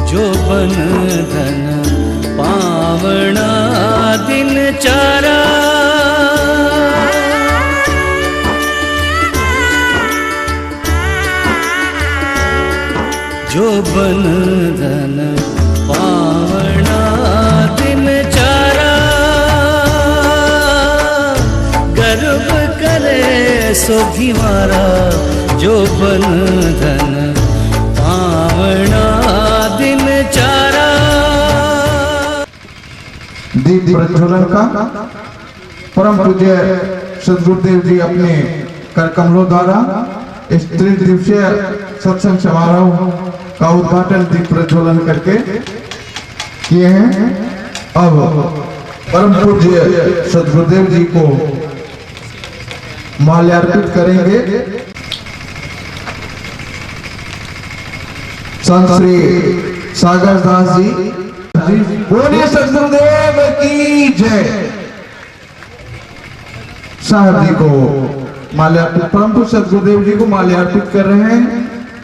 जो बंधन पावना दिन चारा, जो बंधन पावना दिन चारा, गर्व करे सो घिवारा। जो बंधन पावना दिन चारा। दीप प्रज्वलन का परम पूज्य सदगुरुदेव जी अपने कर कमलों द्वारा इस त्रिदिवसीय सत्संग समारोह का उद्घाटन दीप प्रज्वलन करके किए हैं। अब परम पूज्य सदगुरुदेव जी को माल्यार्पित करेंगे। संत श्री सागर दास जी, बोलिए सदगुरुदेव की जय। साहब जी को माल्यार्पित, परम पूज्य सदगुरुदेव जी को माल्यार्पित कर रहे हैं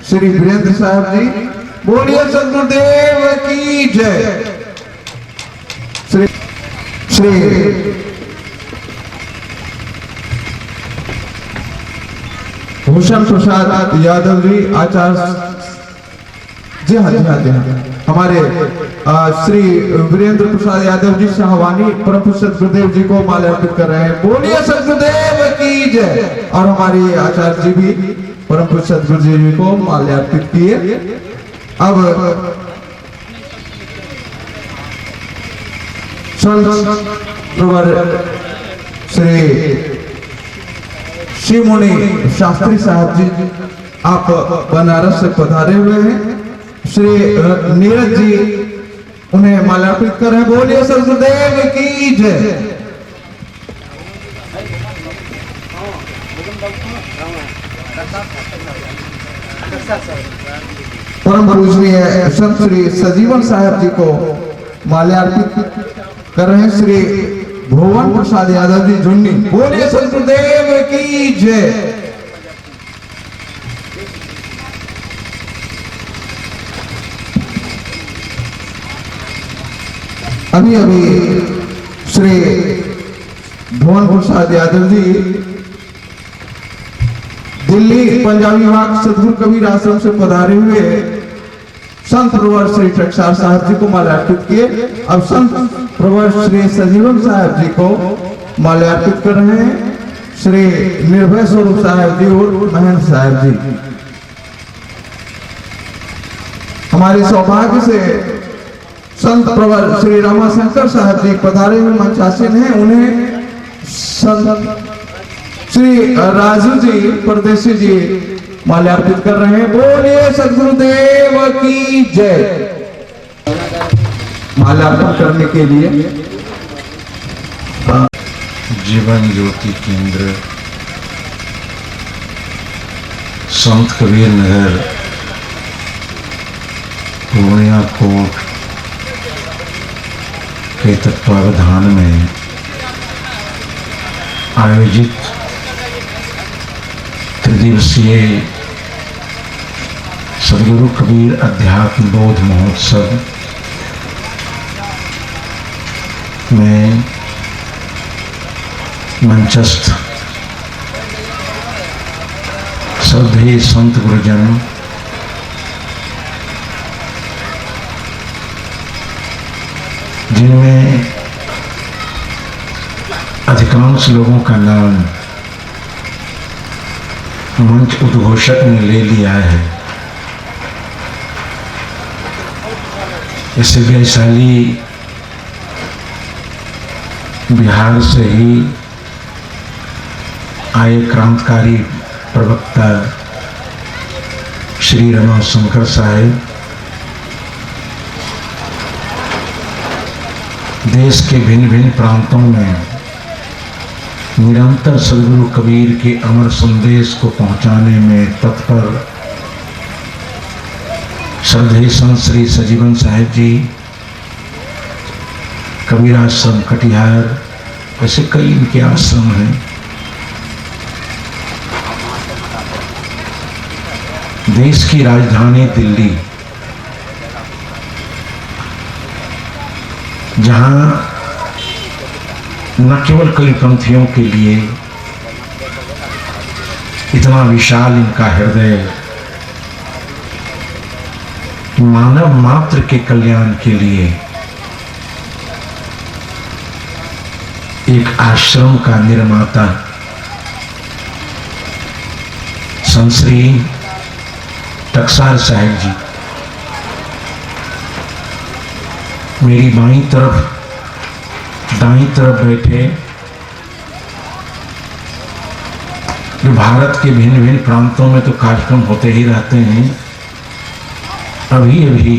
श्री वीरेंद्र साहब जी। बोलिए सदगुरुदेव की जय। श्री भूषण प्रसाद यादव जी आचार्य, जी हाँ जी हाँ जी हाँ, हमारे श्री वीरेंद्र प्रसाद यादव जी साहवानी परम पूज्य सदगुरुदेव जी को माल्यार्पित कर रहे हैं। बोलिए सदगुरुदेव की जय। और हमारे आचार्य जी भी परम पूज्य सदगुरुदेव जी को माल्यार्पित किए। अब श्री शिव मुनि शास्त्री साहब जी, आप बनारस से पधारे हुए हैं। श्री नीरज जी उन्हें माल्यार्पित कर रहे हैं। बोलिए सदगुरुदेव की जय। परम पूजनीय संत श्री सजीवन साहब जी को माल्यार्पित कर रहे हैं श्री भुवन प्रसाद यादव जी जुन्नी। बोलिए सदगुरुदेव की जय। अभी अभी श्री भुवन प्रसाद यादव जी दिल्ली पंजाबी विभाग सदगुरु कबीर आश्रम से पधारे हुए संत प्रवर श्री टकसार साहब जी को माल्यार्पित किए। अब संत प्रवर श्री सजीवन साहब जी को माल्यार्पित कर रहे हैं श्री निर्भय स्वरूप साहब जी और महेंद्र साहब जी। हमारे सौभाग्य से संत प्रवर श्री रामाशंकर साहब जी पधारे हुए मंचासीन हैं। उन्हें संत श्री राजू जी परदेसी जी माल्यार्पित कर रहे हैं। बोलिए सदगुरुदेव की जय। माल्यार्पण करने के लिए जीवन ज्योति केंद्र संत कबीर नगर पूर्णिया कोट के तत्वावधान में आयोजित त्रिदिवसीय सदगुरु कबीर अध्यात्म बोध महोत्सव में मंचस्थ श्रद्धेय संत गुरुजन, जिनमें अधिकांश लोगों का नाम मंच उद्घोषक ने ले लिया है, जैसे वैशाली बिहार से ही आए क्रांतिकारी प्रवक्ता श्री रमाशंकर साहेब, देश के भिन्न भिन्न प्रांतों में निरंतर सदगुरु कबीर के अमर संदेश को पहुंचाने में तत्पर श्रद्धेय संत श्री सजीवन साहेब जी, कबीर आश्रम कटिहार, ऐसे कई इनके आश्रम हैं। देश की राजधानी दिल्ली, जहां न केवल कबीरपंथियों के लिए इतना विशाल इनका हृदय, मानव मात्र के कल्याण के लिए एक आश्रम का निर्माता संत श्री टकसाल साहेब जी मेरी बाईं तरफ दाईं तरफ बैठे, जो भारत के भिन्न भिन्न प्रांतों में तो कार्यक्रम होते ही रहते हैं। अभी अभी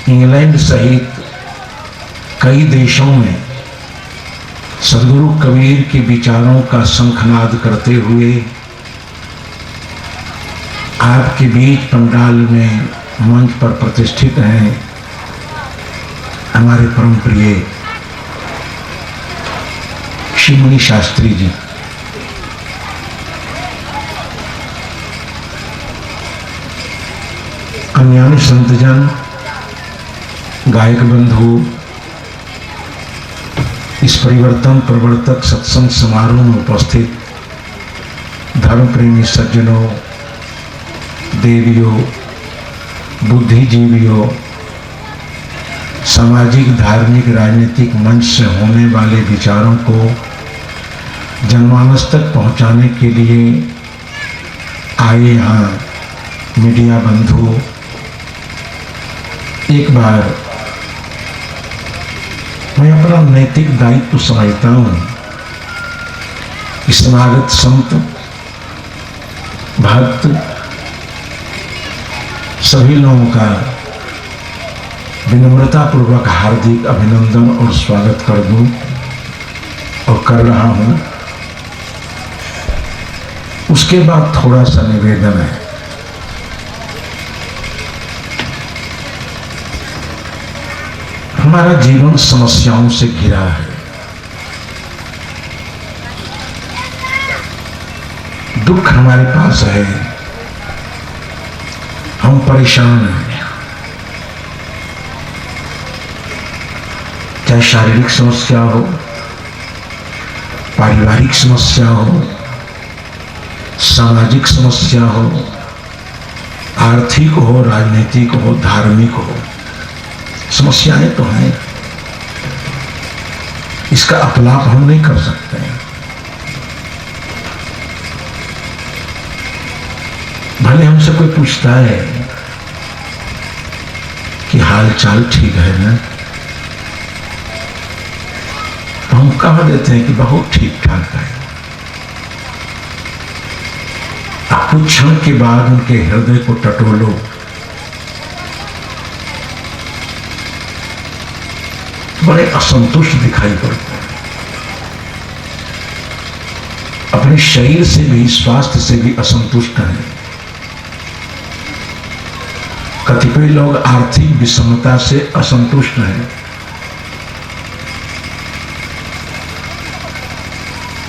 इंग्लैंड सहित कई देशों में सदगुरु कबीर के विचारों का शंखनाद करते हुए आपके बीच पंडाल में मंच पर प्रतिष्ठित हैं हमारे परम प्रिय शिवमणि शास्त्री जी। अन्य संतजन, गायक बंधु, इस परिवर्तन प्रवर्तक सत्संग समारोह में उपस्थित धर्म प्रेमी सज्जनों, देवियों, बुद्धिजीवियों, सामाजिक, धार्मिक, राजनीतिक मंच से होने वाले विचारों को जनमानस तक पहुंचाने के लिए आए यहाँ मीडिया बंधु, एक बार मैं अपना नैतिक दायित्व समझता हूँ कि समागत संत, भक्त, सभी लोगों का विनम्रता पूर्वक हार्दिक अभिनंदन और स्वागत कर दूं और कर रहा हूं। उसके बाद थोड़ा सा निवेदन है। हमारा जीवन समस्याओं से घिरा है, दुख हमारे पास है, हम परेशान हैं, चाहे शारीरिक समस्या हो, पारिवारिक समस्या हो, सामाजिक समस्या हो, आर्थिक हो, राजनीतिक हो, धार्मिक हो, समस्याएं तो हैं। इसका अपलाप हम नहीं कर सकते हैं। भले हमसे कोई पूछता है कि हाल चाल ठीक है ना, तो हम कह देते हैं कि बहुत ठीक ठाक है। कुछ क्षण के बाद उनके हृदय को टटोलो, बड़े असंतुष्ट दिखाई पड़ते हैं। अपने शरीर से भी, स्वास्थ्य से भी असंतुष्ट हैं। कतिपय लोग आर्थिक विषमता से असंतुष्ट हैं।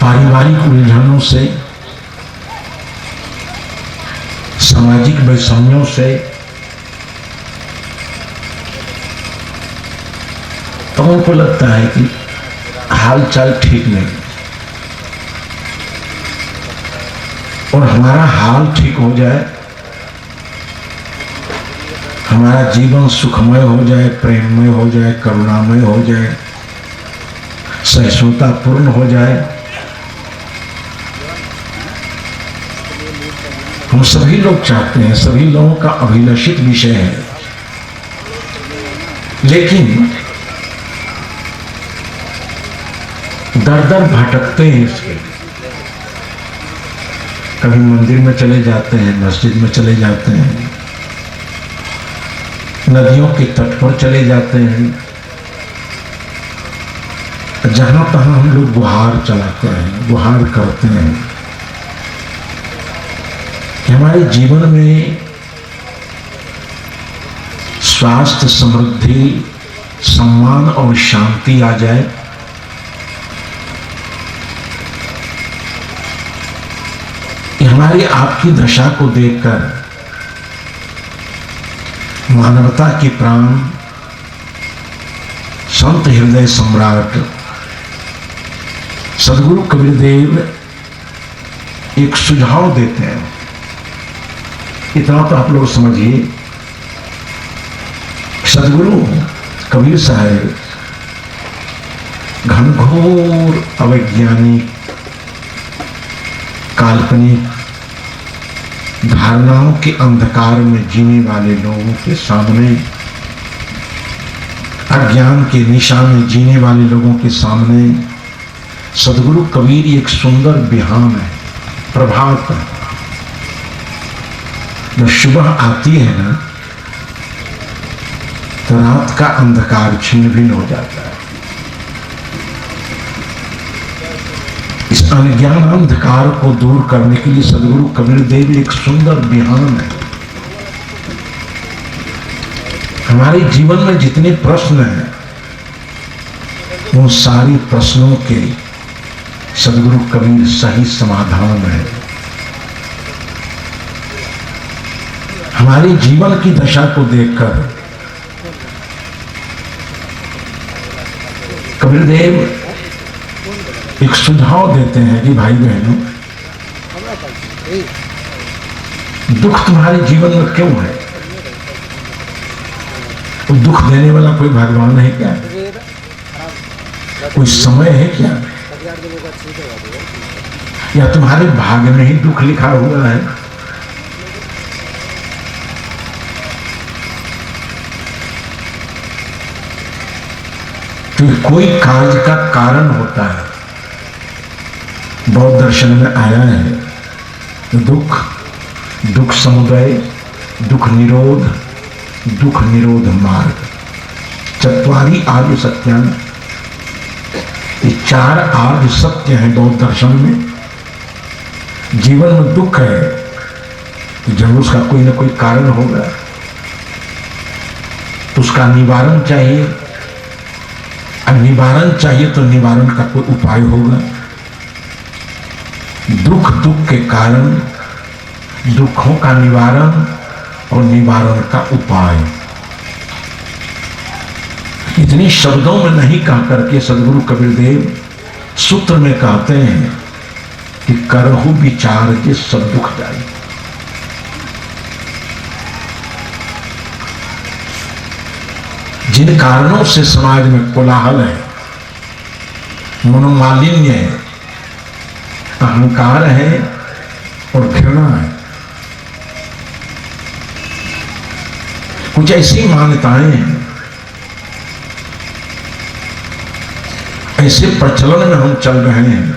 पारिवारिक उलझनों से, सामाजिक वैषम्यों से, तो उनको लगता है कि हाल चाल ठीक नहीं। और हमारा हाल ठीक हो जाए, हमारा जीवन सुखमय हो जाए, प्रेममय हो जाए, करुणामय हो जाए, सहिष्णुता पूर्ण हो जाए। हम सभी लोग चाहते हैं, सभी लोगों का अभिलषित विषय है, लेकिन दर दर भटकते हैं इसके। कभी मंदिर में चले जाते हैं, मस्जिद में चले जाते हैं, नदियों के तट पर चले जाते हैं, जहां तहां हम लोग गुहार चलाते हैं, गुहार करते हैं कि हमारे जीवन में स्वास्थ्य, समृद्धि, सम्मान और शांति आ जाए। हमारी आपकी दशा को देखकर मानवता के प्राण संत हृदय सम्राट सदगुरु कबीर देव एक सुझाव देते हैं। इतना तो आप लोग समझिए, सदगुरु कबीर साहब घनघोर अवैज्ञानिक, काल्पनिक धारणाओं के अंधकार में जीने वाले लोगों के सामने, अज्ञान के निशा में जीने वाले लोगों के सामने सदगुरु कबीर एक सुंदर बिहान है, प्रभात है। जब सुबह आती है ना, तो रात का अंधकार छिन्न भिन्न हो जाता है। इस अज्ञान अंधकार को दूर करने के लिए सदगुरु कबीर देव एक सुंदर बिहान है। हमारे जीवन में जितने प्रश्न हैं, उन सारे प्रश्नों के सदगुरु कबीर सही समाधान है। हमारे जीवन की दशा को देखकर कबीर देव एक सुझाव देते हैं कि भाई बहनों, दुख तुम्हारे जीवन में क्यों है? तो दुख देने वाला कोई भगवान है क्या? कोई समय है क्या? या तुम्हारे भाग्य में ही दुख लिखा हुआ है? तो कोई कार्य का कारण होता है। बौद्ध दर्शन में आया है, दुख, दुख समुदय, दुख निरोध, दुख निरोध मार्ग, चत्वारी आर्य सत्यान। ये 4 आर्य सत्य हैं बौद्ध दर्शन में। जीवन में दुख है तो जब उसका कोई ना कोई कारण होगा, तो उसका निवारण चाहिए। अब निवारण चाहिए तो निवारण का कोई उपाय होगा। दुख, दुख के कारण, दुखों का निवारण और निवारण का उपाय, इतने शब्दों में नहीं कह करके सदगुरु कबीर देव सूत्र में कहते हैं कि करहु विचार जे सब दुख जाए। जिन कारणों से समाज में कोलाहल है, मनोमालिन्य है, अहंकार है और घृणा है, कुछ ऐसी मान्यताएं हैं, ऐसे प्रचलन में हम चल रहे हैं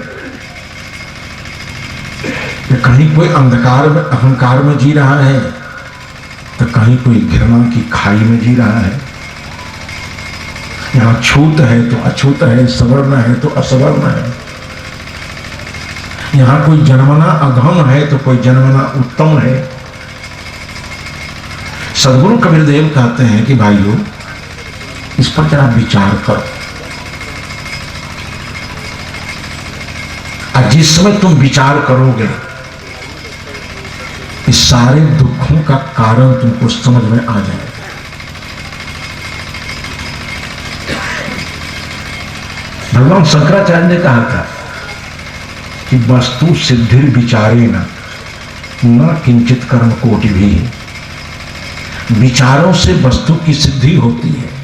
कि कहीं कोई अंधकार में, अहंकार में जी रहा है, तो कहीं कोई घृणा की खाई में जी रहा है। यहाँ छूत है तो अछूत है, सवर्ण है तो असवर्ण है। यहाँ कोई जन्मना अधम है तो कोई जन्मना उत्तम है। सदगुरु कबीर देव कहते हैं कि भाइयों, इस पर जरा विचार करो। और जिस समय तुम विचार करोगे, इस सारे दुखों का कारण तुमको समझ में आ जाएगा। भगवान शंकराचार्य ने कहा था कि वस्तु सिद्धिर विचारे न न किंचित कर्म कोटि भी। विचारों से वस्तु की सिद्धि होती है।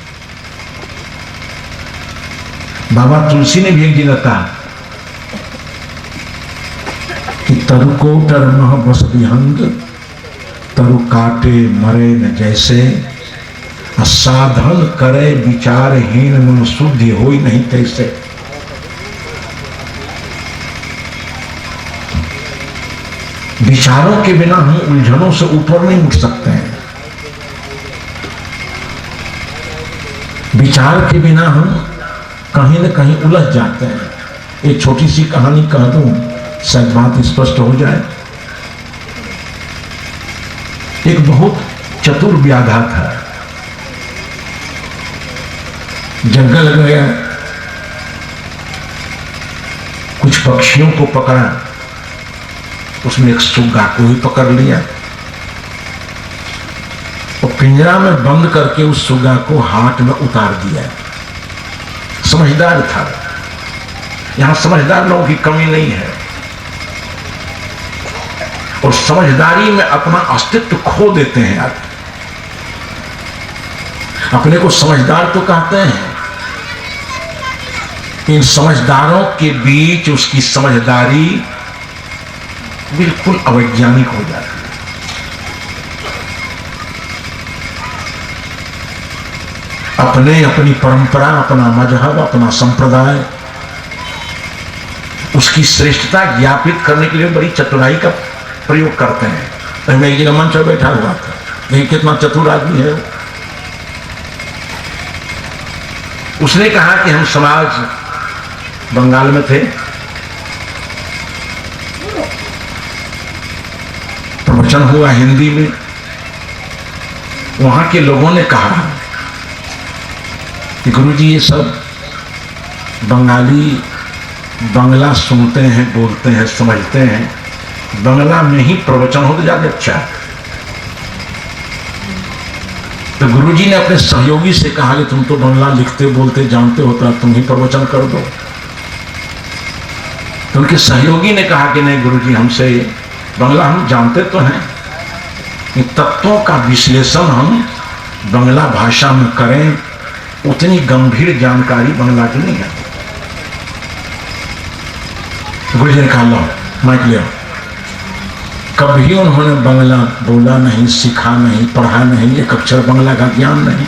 बाबा तुलसी ने भी एक जगह कहा कि तरु को टर्म बस विहंग, तरु काटे मरे न जैसे, साधन करे विचारहीन मन शुद्धि होई नहीं तैसे। विचारों के बिना हम उलझनों से ऊपर नहीं उठ सकते हैं। विचार के बिना हम कहीं न कहीं उलझ जाते हैं। एक छोटी सी कहानी कह दूं, शायद बात स्पष्ट हो जाए। एक बहुत चतुर व्याधा था, जंगल में गया, कुछ पक्षियों को पकड़ा, उसमें एक सुग्गा को ही पकड़ लिया और पिंजरा में बंद करके उस सुग्गा को हाथ में उतार दिया। समझदार था। यहां समझदार लोगों की कमी नहीं है, और समझदारी में अपना अस्तित्व खो देते हैं। आप अपने को समझदार तो कहते हैं, इन समझदारों के बीच उसकी समझदारी बिल्कुल अवैज्ञानिक हो जाती है। अपने अपनी परंपरा, अपना मजहब, अपना संप्रदाय, उसकी श्रेष्ठता ज्ञापित करने के लिए बड़ी चतुराई का प्रयोग करते हैं। तो मैं एक जगह मंच पर बैठा हुआ था, लेकिन कितना चतुर आदमी है। उसने कहा कि हम समाज बंगाल में थे, प्रवचन हुआ हिंदी में, वहां के लोगों ने कहा कि गुरुजी ये सब बंगाली बंगला सुनते हैं, बोलते हैं, समझते हैं, बंगला में ही प्रवचन हो तो ज्यादा अच्छा है। तो गुरुजी ने अपने सहयोगी से कहा कि तुम तो बंगला लिखते बोलते जानते हो, तो तुम ही प्रवचन कर दो। तो उनके सहयोगी ने कहा कि नहीं गुरुजी, हमसे बंगला हम जानते तो हैं, इन तत्वों का विश्लेषण हम बंगला भाषा में करें, उतनी गंभीर जानकारी बंगला की नहीं है। गुरुजी ने कहा लो माइक ले। कभी उन्होंने बंगला बोला नहीं, सीखा नहीं, पढ़ा नहीं, एक अक्षर बंगला का ज्ञान नहीं।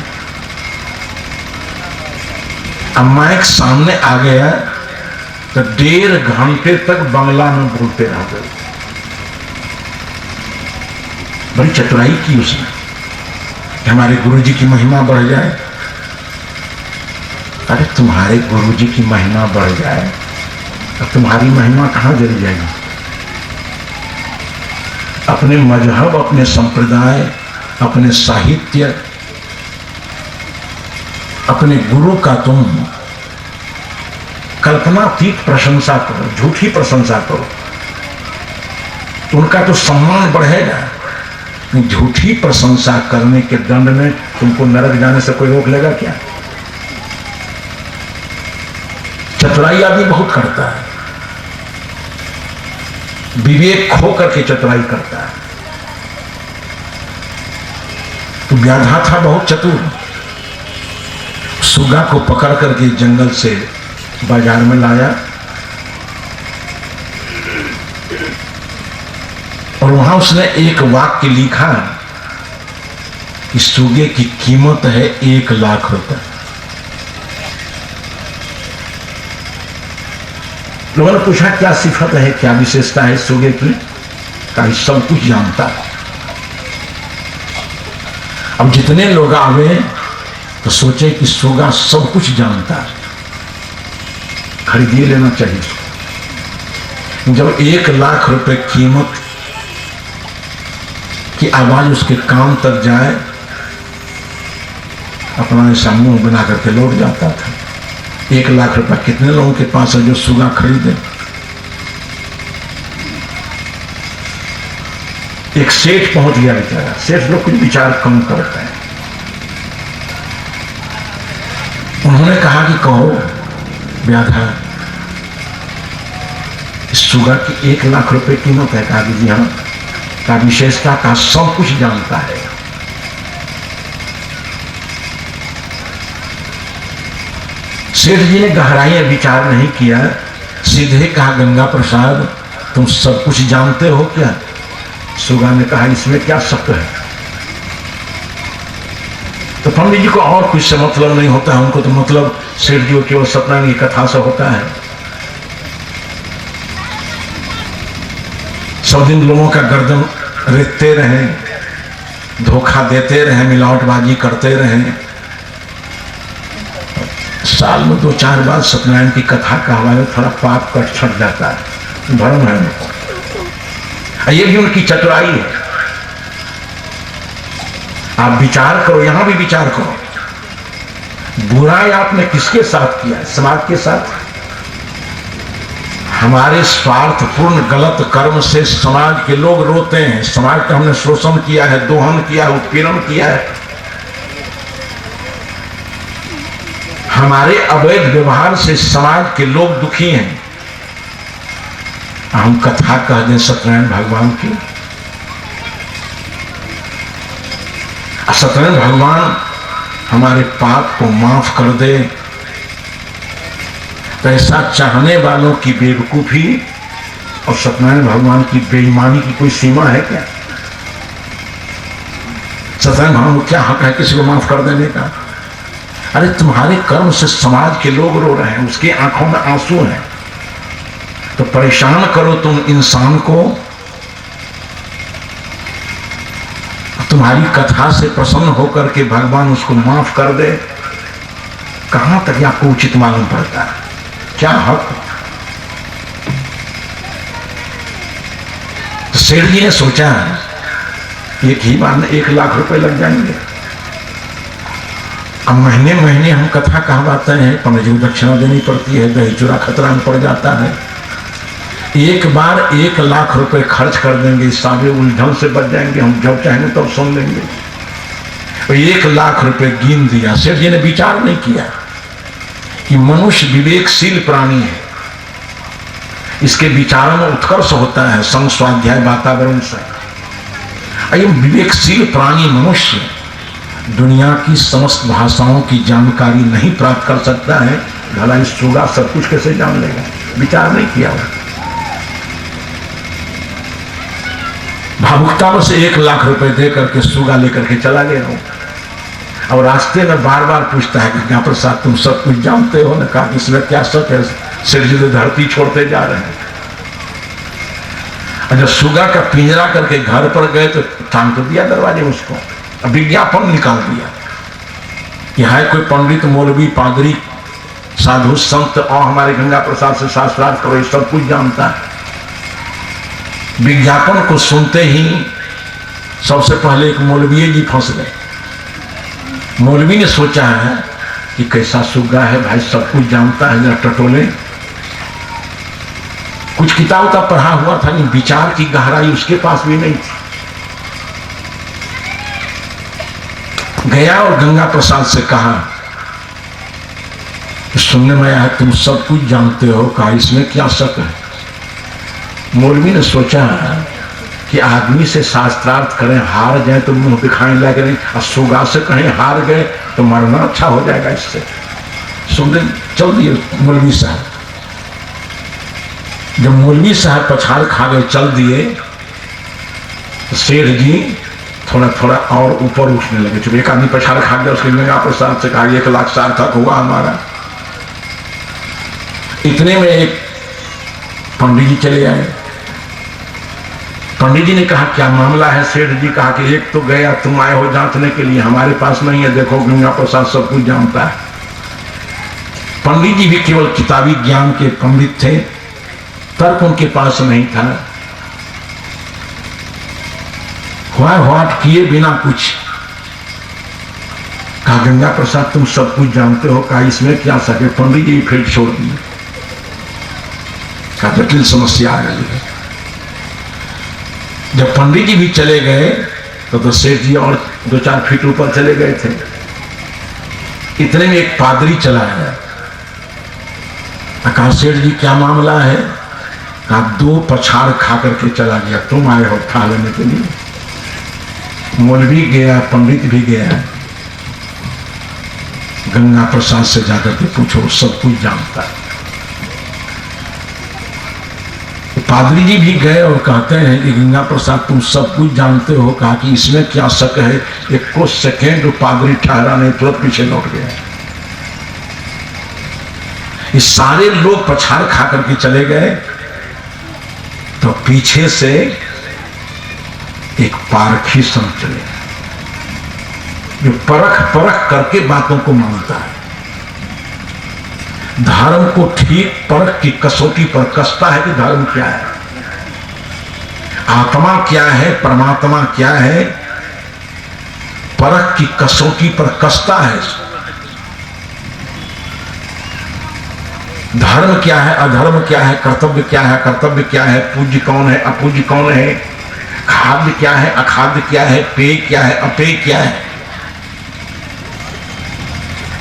अब माइक सामने आ गया तो 1.5 घंटे तक बंगला में बोलते रह गए। बड़ी चतुराई की उसने कि हमारे गुरुजी की महिमा बढ़ जाए। अरे तुम्हारे गुरुजी की महिमा बढ़ जाए तो तुम्हारी महिमा कहां जरी जाएगी? अपने मजहब, अपने संप्रदाय, अपने साहित्य, अपने गुरु का तुम कल्पनातीत प्रशंसा करो, झूठी प्रशंसा करो, उनका तो सम्मान बढ़ेगा। झूठी प्रशंसा करने के दंड में तुमको नरक जाने से कोई रोक लेगा क्या? चतुराई आदमी बहुत करता है, विवेक खो करके चतुराई करता है। तो व्याधा था बहुत चतुर, सुगा को पकड़ करके जंगल से बाजार में लाया और वहां उसने एक वाक्य लिखा कि सुगे की कीमत है 1 लाख रुपए। लोगों ने पूछा क्या सिफत है, क्या विशेषता है सुगे की? कहा सब कुछ जानता है। अब जितने लोग आवे तो सोचे कि सुगा सब कुछ जानता है, खरीदिए लेना चाहिए। जब 1 लाख रुपए कीमत की आवाज उसके कान तक जाए, अपना ऐसा मुंह बना करके लौट जाता था। 1 लाख रुपए कितने लोगों के पास है जो सुगा खरीदे? एक सेठ पहुंच गया बेचारा। सेठ लोग कुछ विचार कम करते हैं। उन्होंने कहा कि कहो व्याधा, इस सुगा की 1 लाख रुपए कीमत है। कहा कि जी हाँ। का विशेषता का सब कुछ जानता है। सेठ जी ने गहराई विचार नहीं किया, सीधे कहा गंगा प्रसाद तुम सब कुछ जानते हो क्या? सुगा ने कहा इसमें क्या शक है। तो पंडित जी को और कुछ से मतलब नहीं होता है, उनको तो मतलब सेठ जी को केवल सत्यनारायण की कथा से होता है। सब दिन लोगों का गर्दन रेतते रहे, धोखा देते रहे, मिलावटबाजी करते रहे। साल में 2-4 बार सत्यनारायण की कथा कहवाए थोड़ा पाप कट छट जाता है, धर्म है उनको। ये भी उनकी चतुराई है। आप विचार करो, यहां भी विचार करो, बुराई आपने किसके साथ किया? समाज के साथ। हमारे स्वार्थपूर्ण गलत कर्म से समाज के लोग रोते हैं। समाज का हमने शोषण किया है, दोहन किया है, उत्पीड़न किया है। हमारे अवैध व्यवहार से समाज के लोग दुखी हैं। हम कथा कह दें सत्यनारायण भगवान की, सत्यनारायण भगवान हमारे पाप को माफ कर दे, तो ऐसा चाहने वालों की बेवकूफी और सत्यनारायण भगवान की बेईमानी की कोई सीमा है क्या? सत्यनारायण भगवान को क्या हक है किसी को माफ कर देने का? अरे तुम्हारे कर्म से समाज के लोग रो रहे हैं, उसकी आंखों में आंसू हैं, तो परेशान करो तुम इंसान को, तुम्हारी कथा से प्रसन्न होकर के भगवान उसको माफ कर दे। कहां तक आपको उचित मालूम पड़ता है? क्या हक? तो सेठ जी ने सोचा एक ही बार में 1 लाख रुपए लग जाएंगे। अब महीने महीने हम कथा कहवाते हैं, पंडित जी को दक्षिणा देनी पड़ती है, दही चूरा खतरा में पड़ जाता है। एक बार 1 लाख रुपए खर्च कर देंगे, सारे उलझन से बच जाएंगे, हम जब चाहेंगे तब सुन लेंगे। तो 1 लाख रुपए गिन दिया। सेठ जी ने विचार नहीं किया कि मनुष्य विवेकशील प्राणी है, इसके विचारों में उत्कर्ष होता है संग स्वाध्याय वातावरण से। ये विवेकशील प्राणी मनुष्य दुनिया की समस्त भाषाओं की जानकारी नहीं प्राप्त कर सकता है, भला इस सुगा सब कुछ कैसे जान लेगा? विचार नहीं किया। भावुकता में से 1 लाख रुपए दे करके सुगा लेकर के चला गया। और रास्ते में बार बार पूछता है कि गंगा प्रसाद तुम सब कुछ जानते हो ना? कहा इसमें क्या सच है? सेठ जी तो धरती छोड़ते जा रहे हैं। और जब सुगा का पिंजरा करके घर पर गए तो टांग तो दिया दरवाजे उसको, विज्ञापन निकाल दिया कि है कोई पंडित मौलवी पादरी साधु संत और हमारे गंगा प्रसाद से शास्त्रार्थ करो, ये सब कुछ जानता है। विज्ञापन को सुनते ही सबसे पहले एक मौलवी जी फंस गए। मौलवी ने सोचा है कि कैसा सुग्गा है भाई, सब कुछ जानता है, जरा टटोले। कुछ किताब का पढ़ा हुआ था, लेकिन विचार की गहराई उसके पास भी नहीं थी। गया और गंगा प्रसाद से कहा सुनने में आया तुम सब कुछ जानते हो, कहा इसमें क्या शक है? मौलवी ने सोचा कि आदमी से शास्त्रार्थ करें, हार जाए तो मुंह दिखाने लगे नहीं, और सुगा से कहीं हार गए तो मरना अच्छा हो जाएगा इससे। सुन चल दिए मौलवी साहब। जब मौलवी साहब पछाड़ खा गए, चल दिए, तो सेठ जी थोड़ा थोड़ा और ऊपर उठने लगे। जब एक आदमी पछाड़ खा गया, उसके गंगा प्रसाद से कहा 1 लाख सार्थक हुआ हमारा। इतने में एक पंडित जी चले आए। पंडित जी ने कहा क्या मामला है? सेठ जी कहा कि एक तो गया, तुम आए हो जांचने के लिए, हमारे पास नहीं है, देखो गंगा प्रसाद सब कुछ जानता है। पंडित जी भी केवल किताबी ज्ञान के पंडित थे, तर्क उनके पास नहीं था। व्हाट किए बिना कुछ कहा गंगा प्रसाद तुम सब कुछ जानते हो, कहा इसमें क्या सके? पंडित जी फिर छोड़ दिए। कहा जटिल समस्या आ गई है। जब पंडित जी भी चले गए तो सेठ जी और 2-4 फीट ऊपर चले गए थे। इतने में एक पादरी चला आया। कहा सेठ जी क्या मामला है? कहा 2 पछाड़ खा करके चला गया, तुम आए हो खा लेने के लिए। मौलवी गया, पंडित भी गया, गंगा प्रसाद से जाकर के पूछो, सब कुछ जानता है। पादरी जी भी गए और कहते हैं कि गंगा प्रसाद तुम सब कुछ जानते हो। कहा कि इसमें क्या शक है। एक कुछ सेकेंड पादरी ठहरा नहीं, तुरंत पीछे लौट गया। ये सारे लोग पछाड़ खा करके चले गए तो पीछे से एक पारखी संत चले जो परख परख करके बातों को मानता है, धर्म को ठीक परख की कसौटी पर कसता है कि धर्म क्या है, आत्मा क्या है, परमात्मा क्या है, परख की कसौटी पर कसता है। धर्म क्या है, अधर्म क्या है, कर्तव्य क्या है, कर्तव्य क्या है, पूज्य कौन है, अपूज्य कौन है, खाद्य क्या है, अखाद्य क्या है, पेय क्या है, अपेय क्या है।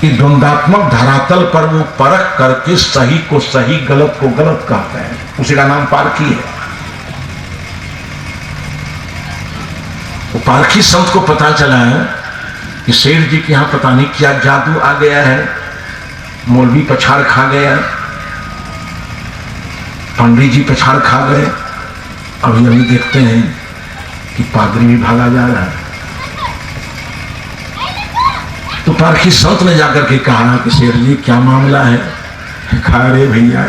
द्वंदात्मक धरातल पर वो परख करके सही को सही, गलत को गलत कहते हैं, उसी का नाम पारखी है। वो पारखी संत को पता चला है कि सेठ जी के यहां पता नहीं क्या जादू आ गया है, मौलवी पछाड़ खा गया, पंडित जी पछाड़ खा गए। अभी अभी देखते हैं कि पादरी भी भागा जा रहा है। तो पारखी संत ने जाकर के कहा कि शेर जी क्या मामला है। कहा अरे भैया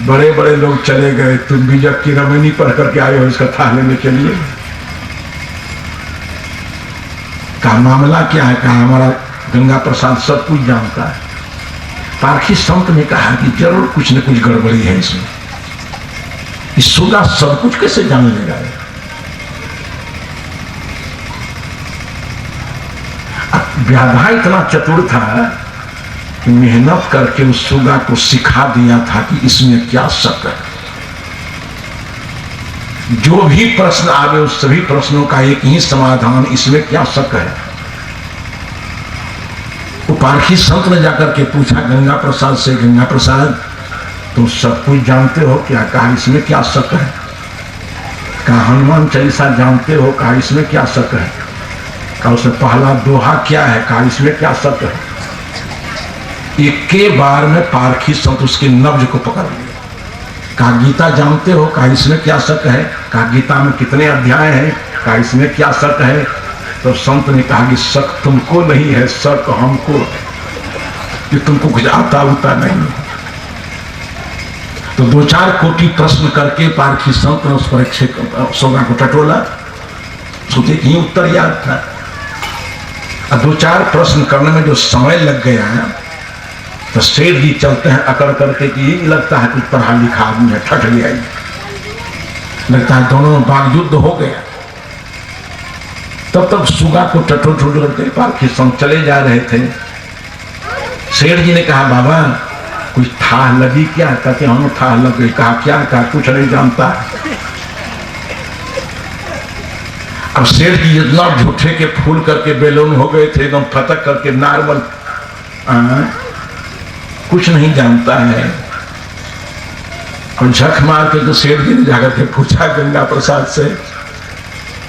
बड़े बड़े लोग चले गए, तुम भी जब की रमणी पढ़ करके आए हो इसका था लेने के लिए। कहा मामला क्या है। कहा हमारा गंगा प्रसाद सब कुछ जानता है। पारखी संत ने कहा कि जरूर कुछ न कुछ गड़बड़ी है इसमें, इस सुगा सब कुछ कैसे जान लेगा। व्याधा इतना चतुर था कि मेहनत करके उस सुगा को सिखा दिया था कि इसमें क्या शक है। जो भी प्रश्न आवे उस सभी प्रश्नों का एक ही समाधान, इसमें क्या शक है। वो पारखी संत ने जाकर के पूछा गंगा प्रसाद से, गंगा प्रसाद तुम सब कुछ जानते हो क्या। कहा इसमें क्या शक है। कहा हनुमान चालीसा जानते हो। कहा इसमें क्या शक है। कहा उसमें पहला दोहा क्या है। कहा इसमें क्या शक है। एक के बार में पारखी संत उसके नब्ज को पकड़ लिया। कहा गीता जानते हो। कहा इसमें क्या शक है। कहा गीता में कितने अध्याय हैं। कहा इसमें क्या शक है। तो संत ने कहा कि शक तुमको नहीं है, शक हमको, कि तुमको कुछ आता उता नहीं। तो 2-4 कोटि प्रश्न करके पारखी संत ने उस परीक्षक सोगा को टटोला। सोचे कि उत्तर याद था। और 2-4 प्रश्न करने में जो समय लग गया है तो सेठ जी चलते हैं अकड़ करके कि ये लगता है कुछ पढ़ा लिखा आदमी है, ठट गया, लगता है दोनों में बाग युद्ध हो गया। तब तक सुगा को टटो टटो करके पारखी संत चले जा रहे थे। सेठ जी ने कहा बाबा कुछ था लगी क्या। कहते हम था लग गई। कहा क्या। कहा कुछ नहीं जानता। अब सेठ जी इतना झूठे के फूल करके बेलून हो गए थे, एकदम फटक करके नॉर्मल, कुछ नहीं जानता है। और झक मार के तो सेठ जी ने जाकर के पूछा गंगा प्रसाद से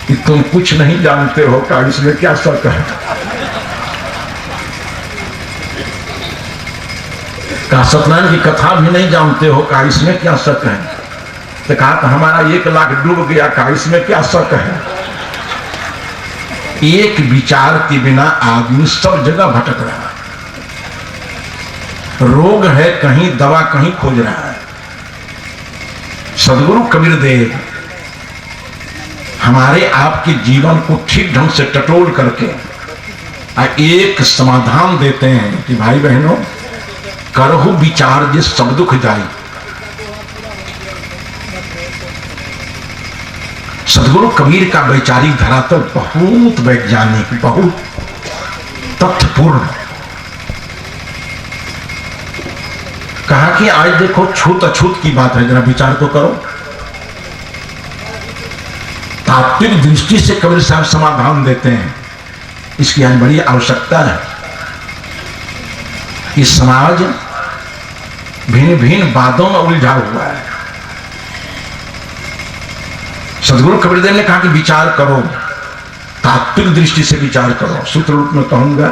कि तुम कुछ नहीं जानते हो। कहा इसमें क्या शक है। कहा सत्यनारायण की कथा भी नहीं जानते हो। कहा इसमें क्या शक है। तो कहा तो हमारा 1 लाख डूब गया। कहा इसमें क्या शक है। एक विचार के बिना आदमी सब जगह भटक रहा है। रोग है कहीं, दवा कहीं खोज रहा है। सदगुरु कबीर देव हमारे आपके जीवन को ठीक ढंग से टटोल करके एक समाधान देते हैं कि भाई बहनों करहु विचार जिस सब दुख जाई। सदगुरु कबीर का वैचारिक धरातल बहुत वैज्ञानिक, बहुत तथ्यपूर्ण। कहा कि आज देखो छूत अछूत की बात है, जरा विचार तो करो। तात्विक दृष्टि से कबीर साहब समाधान देते हैं। इसकी आज बड़ी आवश्यकता है। इस समाज भिन्न भिन्न बातों में उलझा हुआ है। सदगुरु कबीरदेव ने कहा कि विचार करो, तात्विक दृष्टि से विचार करो। सूत्र रूप में कहूंगा,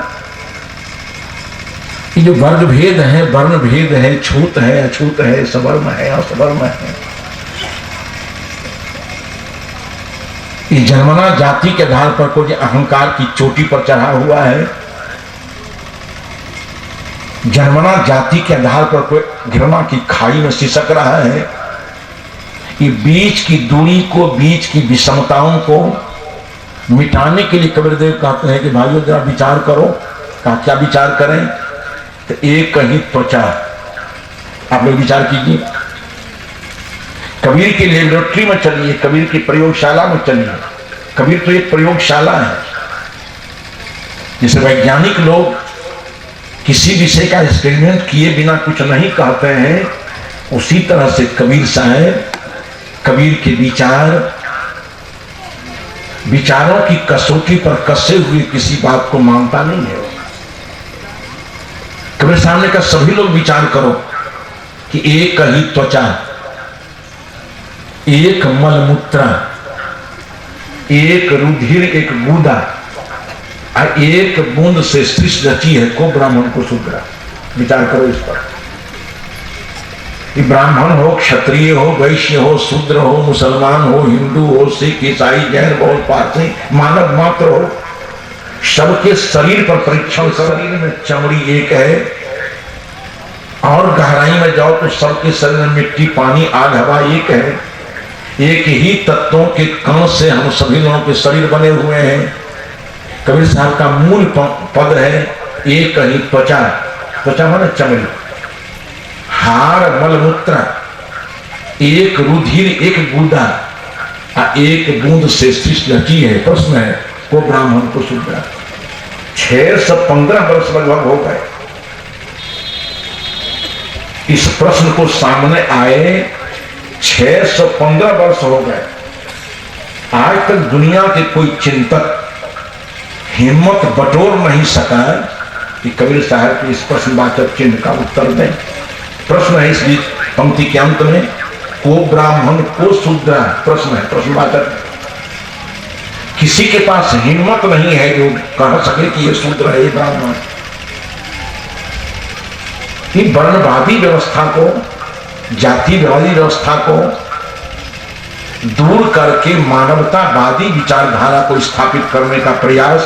ये जो वर्ग भेद है, वर्ण भेद है, छूत है, अछूत है, सवर्ण है, असवर्ण है, ये जन्मना जाति के आधार पर कोई अहंकार की चोटी पर चढ़ा हुआ है, जन्मना जाति के आधार पर कोई घृणा की खाई में सिसक रहा है। ये बीच की दूरी को, बीच की विषमताओं को मिटाने के लिए कबीरदेव कहते हैं कि भाइयों जरा विचार करो। कहा क्या विचार करें? तो एक ही त्वचा। आप लोग विचार कीजिए, कबीर की लेबोरेटरी में चलिए, कबीर की प्रयोगशाला में चलिए। कबीर तो एक प्रयोगशाला है, जिसे वैज्ञानिक लोग किसी विषय का एक्सपेरिमेंट किए बिना कुछ नहीं कहते हैं, उसी तरह से कबीर साहब कबीर के विचारों की कसौटी पर कसे हुए किसी बात को मानता नहीं है। कबीर साहब ने कहा सभी लोग विचार करो कि एक ही त्वचा, एक मलमूत्र, एक रुधिर, एक बूंदा और एक बूंद से सृष्टि रची है, को ब्राह्मण को शूद्र। विचार करो इस पर। कि ब्राह्मण हो, क्षत्रिय हो, वैश्य हो, शूद्र हो, मुसलमान हो, हिंदू हो, सिख, ईसाई, जैन, बौद्ध, पारसी, मानव मात्र हो, सबके शरीर पर परीक्षण। शरीर में चमड़ी एक है, और गहराई में जाओ तो सबके शरीर में मिट्टी, पानी, आग, हवा एक है। एक ही तत्वों के कण से हम सभी लोगों के शरीर बने हुए हैं। कबीर साहब का मूल पद है एक ही त्वचा। त्वचा माने चमड़ी, हार, मलमूत्र, एक रुधिर, एक बूंदा, एक बूंद से सृष्टि रची है। प्रश्न है को ब्राह्मण को शूद्र। 615 वर्ष लगभग हो गए इस प्रश्न को सामने आए। 615 वर्ष हो गए। आज तक दुनिया के कोई चिंतक हिम्मत बटोर नहीं सका कि कबीर साहब के इस प्रश्नवाचक चिन्ह का उत्तर दें। प्रश्न है इस पंक्ति के अंत में, को ब्राह्मण को शूद्र। प्रश्न है, प्रश्नवाचक। किसी के पास हिम्मत नहीं है जो कह सके कि ये शूद्र है, ये ब्राह्मण। ये वर्णवादी व्यवस्था को, जातिवादी व्यवस्था को दूर करके मानवतावादी विचारधारा को स्थापित करने का प्रयास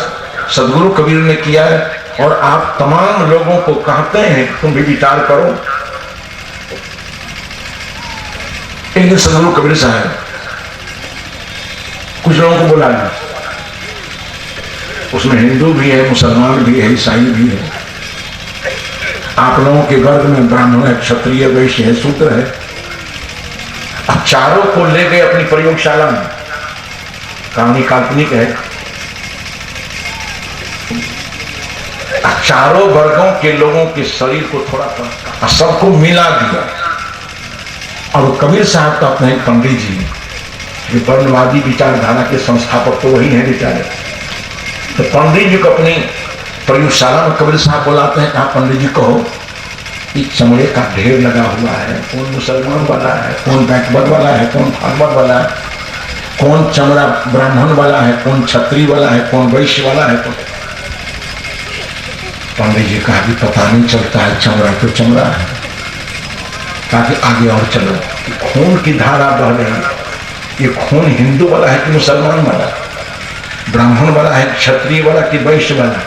सदगुरु कबीर ने किया है। और आप तमाम लोगों को कहते हैं तुम भी विचार करो। एक दिन सदगुरु कबीर साहब कुछ लोगों को बुला लिया, उसमें हिंदू भी है, मुसलमान भी है, ईसाई भी है। आप लोगों के वर्ग में ब्राह्मण है, क्षत्रिय, वैश्य है, शूद्र है। अब चारों को ले गए अपनी प्रयोगशाला में। कहानी काल्पनिक है। चारों वर्गों के लोगों के शरीर को थोड़ा सबको मिला दिया। और कबीर साहब का अपने पंडित जी जो वर्णवादी विचारधारा के संस्थापक तो वही है बेचारे, तो पंडित जी को अपनी प्रयोगशाला में कबीर साहब बुलाते हैं। कहा पंडित जी कहो कि चमड़े का ढेर लगा हुआ है, कौन मुसलमान वाला है, कौन बैकवर्ड वाला है, कौन फॉरवर्ड वाला है, कौन चमड़ा ब्राह्मण वाला है, कौन क्षत्रिय वाला है, कौन वैश्य वाला है। तो पंडित जी कहा कि पता नहीं चलता है, चमड़ा तो चमड़ा है। कहा कि आगे और चलो, खून की धारा बह रही है। ये खून हिंदू वाला है कि मुसलमान वाला, ब्राह्मण वाला है, क्षत्रिय वाला कि वैश्य वाला।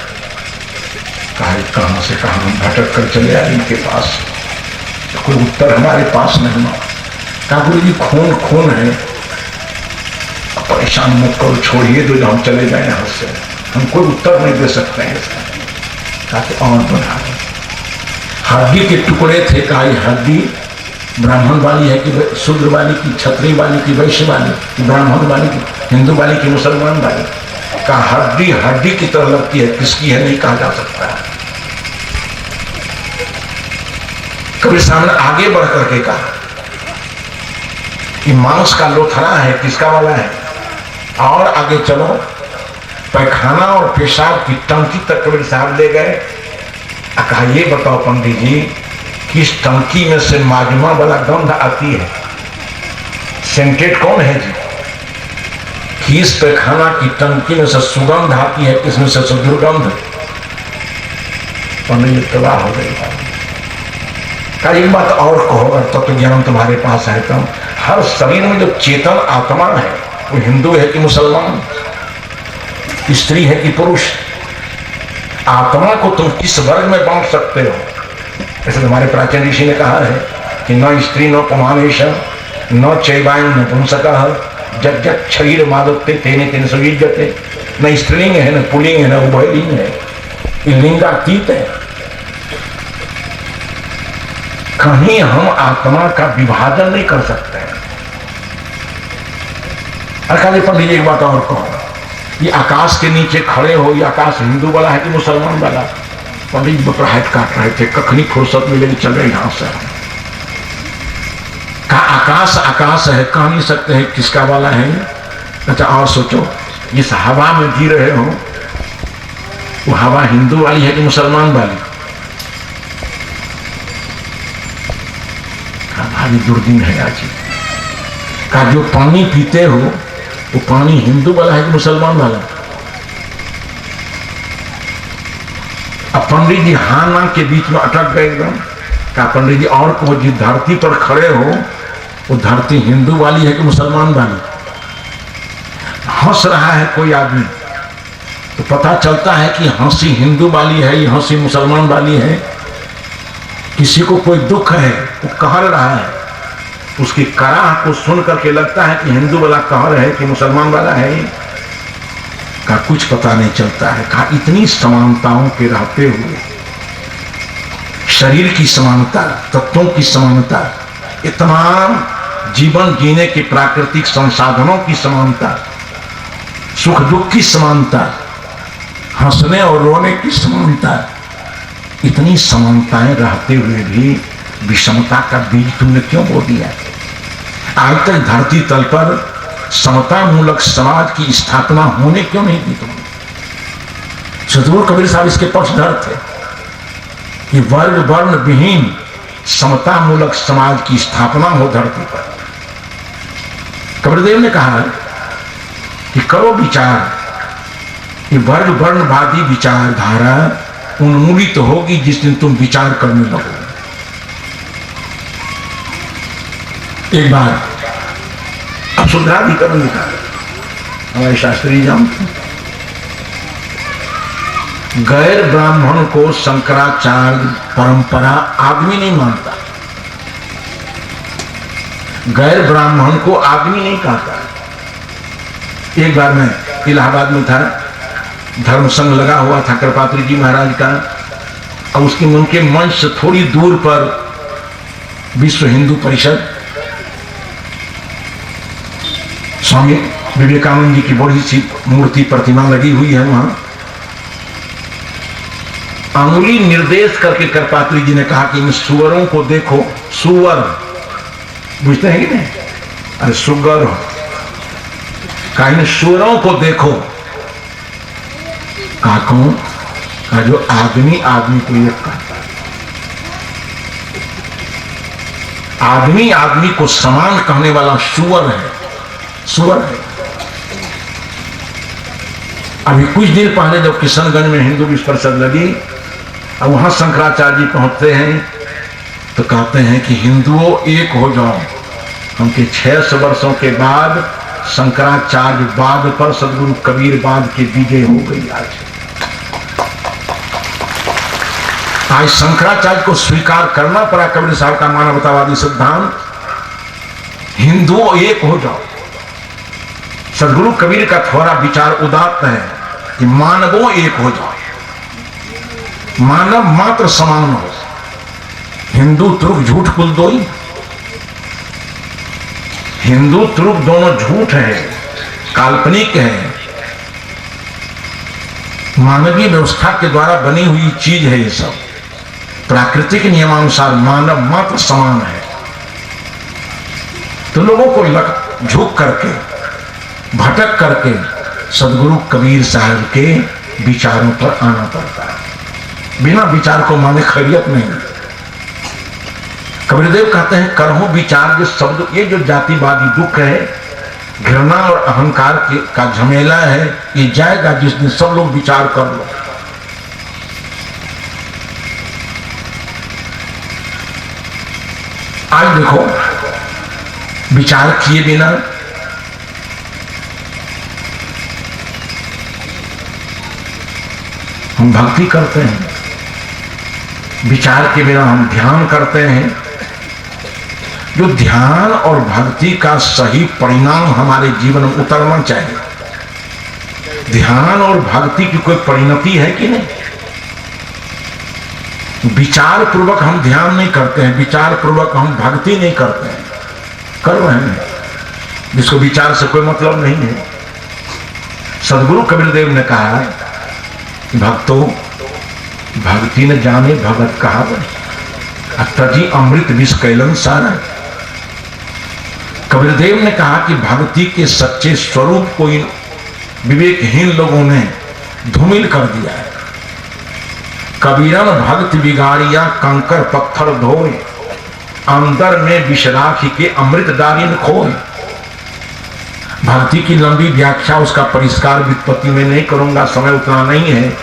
कहा कहां से कहां हम भटक कर चले आए इनके पास, तो कोई उत्तर हमारे पास नहीं। कहा गुरु जी खून खून है, परेशान मत करो, छोड़िए तो हम चले जाए यहां से, हम कोई उत्तर नहीं दे सकते हैं इसका। कहा कि और बना हड्डी के टुकड़े थे। कहा हड्डी ब्राह्मण वाली है कि शूद्र वाली की, क्षत्रिय वाली की, वैश्य वाली की, ब्राह्मण वाली की, हिंदू वाली की, मुसलमान वाली। का हड्डी हड्डी की तरह लगती है, किसकी है नहीं कहा जा सकता है। कबीर साहब ने आगे बढ़ करके कहा कि मांस का लोथड़ा है, किसका वाला है। और आगे चलो, पैखाना और पेशाब की टंकी तक कबीर साहब ले गए। कहा ये बताओ पंडित जी, किस टंकी में से माजमा वाला गंध आती है, सेंटेड कौन है जी। खीस पे खाना की टंकी में से सुगंध आती है, किसमें से दुर्गंध। पंडित तबाह हो गई। का एक बात और कहो, अगर तत्व ज्ञान तुम्हारे पास है तो हर शरीर में जो चेतन आत्मा है वो हिंदू है कि मुसलमान, स्त्री है कि पुरुष, आत्मा को तुम किस वर्ग में बांट सकते हो? ऐसे तुम्हारे प्राचीन ऋषि ने कहा है कि न स्त्री न पुमानेश न चैवायन न पुंसकः जग जग शरीर मादत्ते तेने तेने सुयुज्यते। न स्त्रीलिंग है, न पुल्लिंग है, न उभयलिंग है, ये लिंगातीत है। कहीं हम आत्मा का विभाजन नहीं कर सकते हैं। अकाली पंडित जी एक बात और कहो, ये आकाश के नीचे खड़े हो, ये आकाश हिंदू वाला है कि मुसलमान वाला? पंडित जी बकराहट काट रहे थे, कखनी फुर्सत मिलेगी चल रहे यहां से। का आकाश आकाश है, कह नहीं सकते हैं किसका वाला है। अच्छा और सोचो, इस हवा में जी रहे हो, वो हवा हिंदू वाली है कि मुसलमान वाली? भारी दुर्दिन है आज का। जो पानी पीते हो वो पानी हिंदू वाला है कि मुसलमान वाला? अब पंडित जी हाँ ना के बीच में अटक गए एकदम। का पंडित जी और को जिस धरती पर खड़े हो वो धरती हिंदू वाली है कि मुसलमान वाली? हंस रहा है कोई आदमी तो पता चलता है कि हंसी हिंदू वाली है, ये हंसी मुसलमान वाली है। किसी को कोई दुख है वो कहर रहा है, उसकी कराह को सुन करके लगता है कि हिंदू वाला कहर है कि मुसलमान वाला है। का कुछ पता नहीं चलता है। का इतनी समानताओं के रहते हुए, शरीर की समानता, तत्वों की समानता, ये तमाम जीवन जीने के प्राकृतिक संसाधनों की समानता, सुख दुख की समानता, हंसने और रोने की समानता, इतनी समानताएं रहते हुए भी विषमता का बीज तुमने क्यों बो दिया? आज तक धरती तल पर समता मूलक समाज की स्थापना होने क्यों नहीं दी तुमने? सदगुरु कबीर साहब इसके पक्षधर थे कि वर्ग वर्ण विहीन समता मूलक समाज की स्थापना हो धरती पर। कबीरदेव ने कहा कि करो विचार, कि वर्ग वर्णवादी विचारधारा उन्मूलित होगी जिस दिन तुम विचार करने लगो। एक बार अब शुद्धाधिकरण लिखा हमारे शास्त्री जानते, गैर ब्राह्मण को शंकराचार्य परंपरा आदमी नहीं मानता, गैर ब्राह्मण को आदमी नहीं कहता। एक बार मैं इलाहाबाद में था, धर्म संघ लगा हुआ था कृपात्री जी महाराज का, और उसके उनके मंच से थोड़ी दूर पर विश्व हिंदू परिषद, स्वामी विवेकानंद जी की बड़ी सी मूर्ति प्रतिमा लगी हुई है वहां। अंगुली निर्देश करके कृपात्री जी ने कहा कि इन सुअरों को देखो। सुअर बुझते हैं कि नहीं? अरे सुगर का, इन सुअरों को देखो। कहा कौन? का जो आदमी आदमी को एक कहता है, आदमी आदमी को समान कहने वाला सुअर है, सुअर है। अभी कुछ दिन पहले जब किशनगंज में हिंदू विश्व परिषद लगी और वहां शंकराचार्य जी पहुंचते हैं तो कहते हैं कि हिंदुओं एक हो जाओ। उनके 600 वर्षों के बाद शंकराचार्य बाद पर सदगुरु कबीर बाद की विजय हो गई। आज शंकराचार्य को स्वीकार करना पड़ा कबीर साहब का मानवतावादी सिद्धांत, हिंदुओं एक हो जाओ। सदगुरु कबीर का थोड़ा विचार उदात्त है कि मानवों एक हो जाओ, मानव मात्र समान हो। हिंदू तुर्क झूठ कुल दो ही, हिंदू तुर्क दोनों झूठ है, काल्पनिक है, मानवीय व्यवस्था के द्वारा बनी हुई चीज है। ये सब प्राकृतिक नियमानुसार मानव मात्र समान है। तो लोगों को झुक करके, भटक करके सदगुरु कबीर साहब के विचारों पर आना पड़ता है। बिना विचार को माने खैरियत नहीं। कबीरदेव कहते हैं करहूं विचार जो शब्द, ये जो जातिवादी दुख है घृणा और अहंकार का झमेला है, ये जाएगा जिस दिन सब लोग विचार कर लो। आज देखो, विचार किए बिना हम भक्ति करते हैं, विचार के बिना हम ध्यान करते हैं। जो ध्यान और भक्ति का सही परिणाम हमारे जीवन में उतरना चाहिए। ध्यान और भक्ति की कोई परिणति है कि नहीं? विचार पूर्वक हम ध्यान नहीं करते हैं, विचार पूर्वक हम भक्ति नहीं करते हैं, कर रहे हैं जिसको विचार से कोई मतलब नहीं है। सदगुरु कबीरदेव ने कहा कि भक्तों, भक्ति न जाने भगत कहा तजी अमृत विष कैलन सारा। कबीरदेव ने कहा कि भक्ति के सच्चे स्वरूप को इन विवेकहीन लोगों ने धूमिल कर दिया है। कबीरन भक्त बिगाड़िया कंकर पत्थर धोए, अंदर में विषराखी के अमृत दारिन खोए। भक्ति की लंबी व्याख्या, उसका परिष्कार व्युत्पत्ति में नहीं करूंगा, समय उतना नहीं है।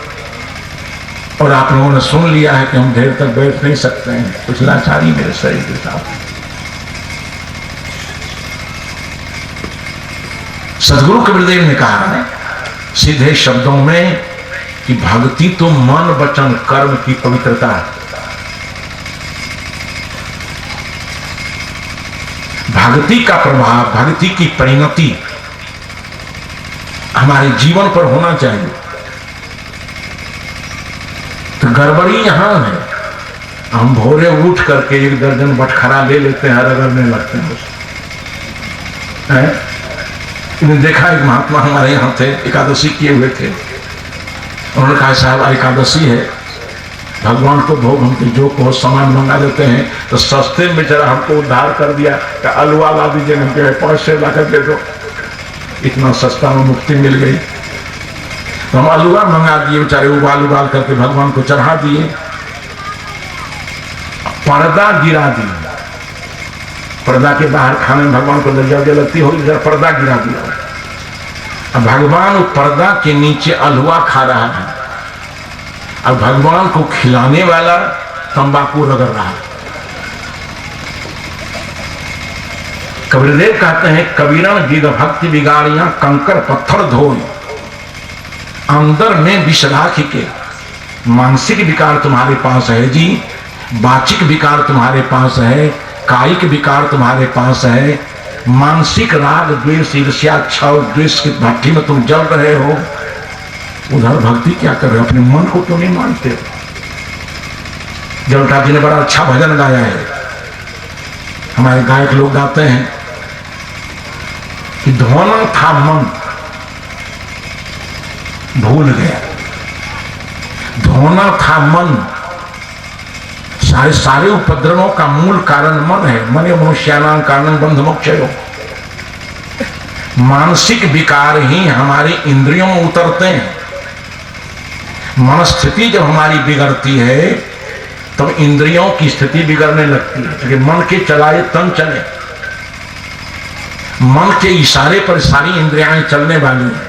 और आप लोगों ने सुन लिया है कि हम देर तक बैठ नहीं सकते हैं, कुछ लाचारी मेरे शरीर के साथ। सदगुरु कबीरदेव ने कहा है सीधे शब्दों में कि भक्ति तो मन वचन कर्म की पवित्रता है। भक्ति का प्रभाव, भक्ति की परिणति हमारे जीवन पर होना चाहिए। तो गड़बड़ी यहां है, हम भोरे उठ करके 1 दर्जन बटखरा ले लेते हैं, रगड़ने लगते हैं उसको। देखा एक महात्मा हमारे यहाँ थे, एकादशी किए हुए थे। उन्होंने कहा साहब एकादशी है, भगवान को भोग हम जो को सामान मंगा देते हैं, तो सस्ते में बेचारा हमको उद्धार कर दिया कि अलवा ला दीजिए, हमके 500 लाकर दे दो। इतना सस्ता में मुक्ति मिल गई। तो हम अलवा मंगा दिए, बेचारे उबाल उबाल करके भगवान को चढ़ा दिए। पर्दा गिरा दिए, पर्दा के बाहर खाने में भगवान को लज्जा लगती होगी, जरा पर्दा गिरा दिया। अब भगवान पर्दा के नीचे अलवा खा रहा है, अब भगवान को खिलाने वाला तंबाकू रगड़ रहा है। कबीरदेव कहते हैं कबीरन बिग भक्ति बिगाड़ियां कंकर पत्थर धोए, अंदर में विषराखी के। मानसिक विकार तुम्हारे पास है जी, वाचिक विकार तुम्हारे पास है, कायिक विकार तुम्हारे पास है। मानसिक राग द्वेष ईर्ष्या छल द्वेष की भट्टी में तुम जल रहे हो, उधर भक्ति क्या कर रहे हो? अपने मन को क्यों नहीं मानते हो? जलटा जी ने बड़ा अच्छा भजन गाया है, हमारे गायक लोग गाते हैं कि धोना था मन भूल गया, धोना था मन। सारे उपद्रवों का मूल कारण मन है। मने मनुष्यानां कारणं बंध मोक्षयो। मानसिक विकार ही हमारी इंद्रियों में उतरते हैं। मन स्थिति जब हमारी बिगड़ती है तब इंद्रियों की स्थिति बिगड़ने लगती है, क्योंकि मन के चलाए तन चले। मन के इशारे पर सारी इंद्रियां चलने वाली हैं।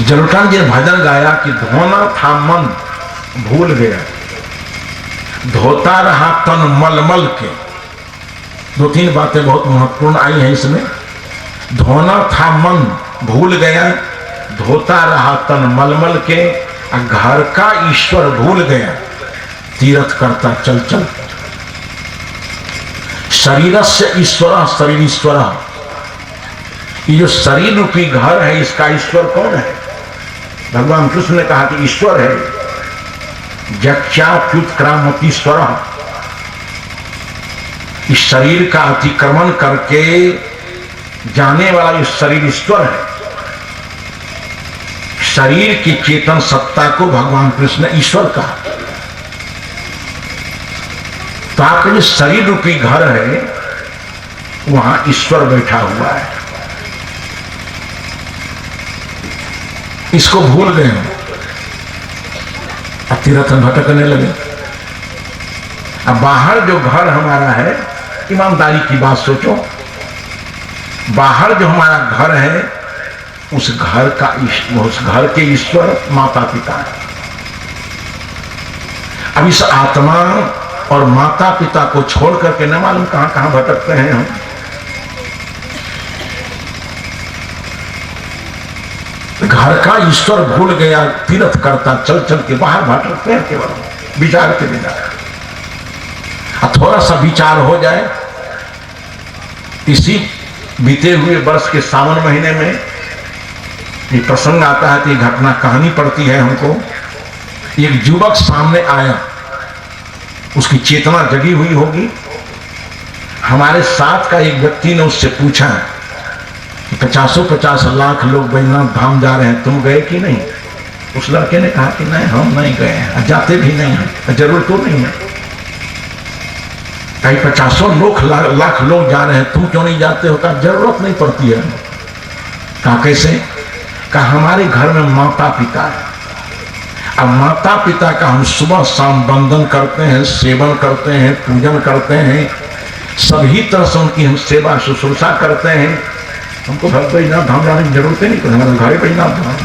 जलोटान जी ने भजन गाया कि धोना था मन भूल गया, धोता रहा तन मल मल के। 2-3 बातें बहुत महत्वपूर्ण आई हैं इसमें। धोना था मन भूल गया, धोता रहा तन मल मल के, घर का ईश्वर भूल गया, तीर्थ करता चल चल। शरीरस्य ईश्वर शरीर ईश्वर। ये जो शरीर रूपी घर है, इसका ईश्वर कौन है? भगवान कृष्ण ने कहा कि ईश्वर है यक्षाप्युत्क्रामतीश्वर। इस शरीर का अतिक्रमण करके जाने वाला ये शरीर ईश्वर है। शरीर की चेतन सत्ता को भगवान कृष्ण ने ईश्वर कहा। तो आपका जो शरीर रूपी घर है वहां ईश्वर बैठा हुआ है, इसको भूल गए हम, अब तीर्थ भटकने लगे। अब बाहर जो घर हमारा है ईमानदारी की बात सोचो, बाहर जो हमारा घर है उस घर के ईश्वर माता पिता है। अब इस आत्मा और माता पिता को छोड़ करके न मालूम कहां कहां भटकते हैं हम। घर का ईश्वर भूल गया, तीर्थ करता चल चल के बाहर भटकते हैं केवल विचार के बिना। थोड़ा सा विचार हो जाए, इसी बीते हुए वर्ष के सावन महीने में ये प्रसंग आता है, तो ये घटना कहानी पड़ती है हमको। एक युवक सामने आया, उसकी चेतना जगी हुई होगी। हमारे साथ का एक व्यक्ति ने उससे पूछा कि 50 लाख लोग बैजनाथ धाम जा रहे हैं, तुम गए कि नहीं? उस लड़के ने कहा कि नहीं, हम नहीं गए हैं, जाते भी नहीं हैं, जरूरत तो नहीं है। कहीं 50 लाख लोग जा रहे हैं, तुम क्यों नहीं जाते हो? कहा जरूरत नहीं पड़ती है। कहा कैसे? कहा हमारे घर में माता पिता है, अब माता पिता का हम सुबह शाम वंदन करते हैं, सेवन करते हैं, पूजन करते हैं, सभी तरह से उनकी हम सेवा शुश्रूषा करते हैं। हमको बैजनाथ धाम जाने की जरूरत नहीं, हमारे घर बैजनाथ धाम।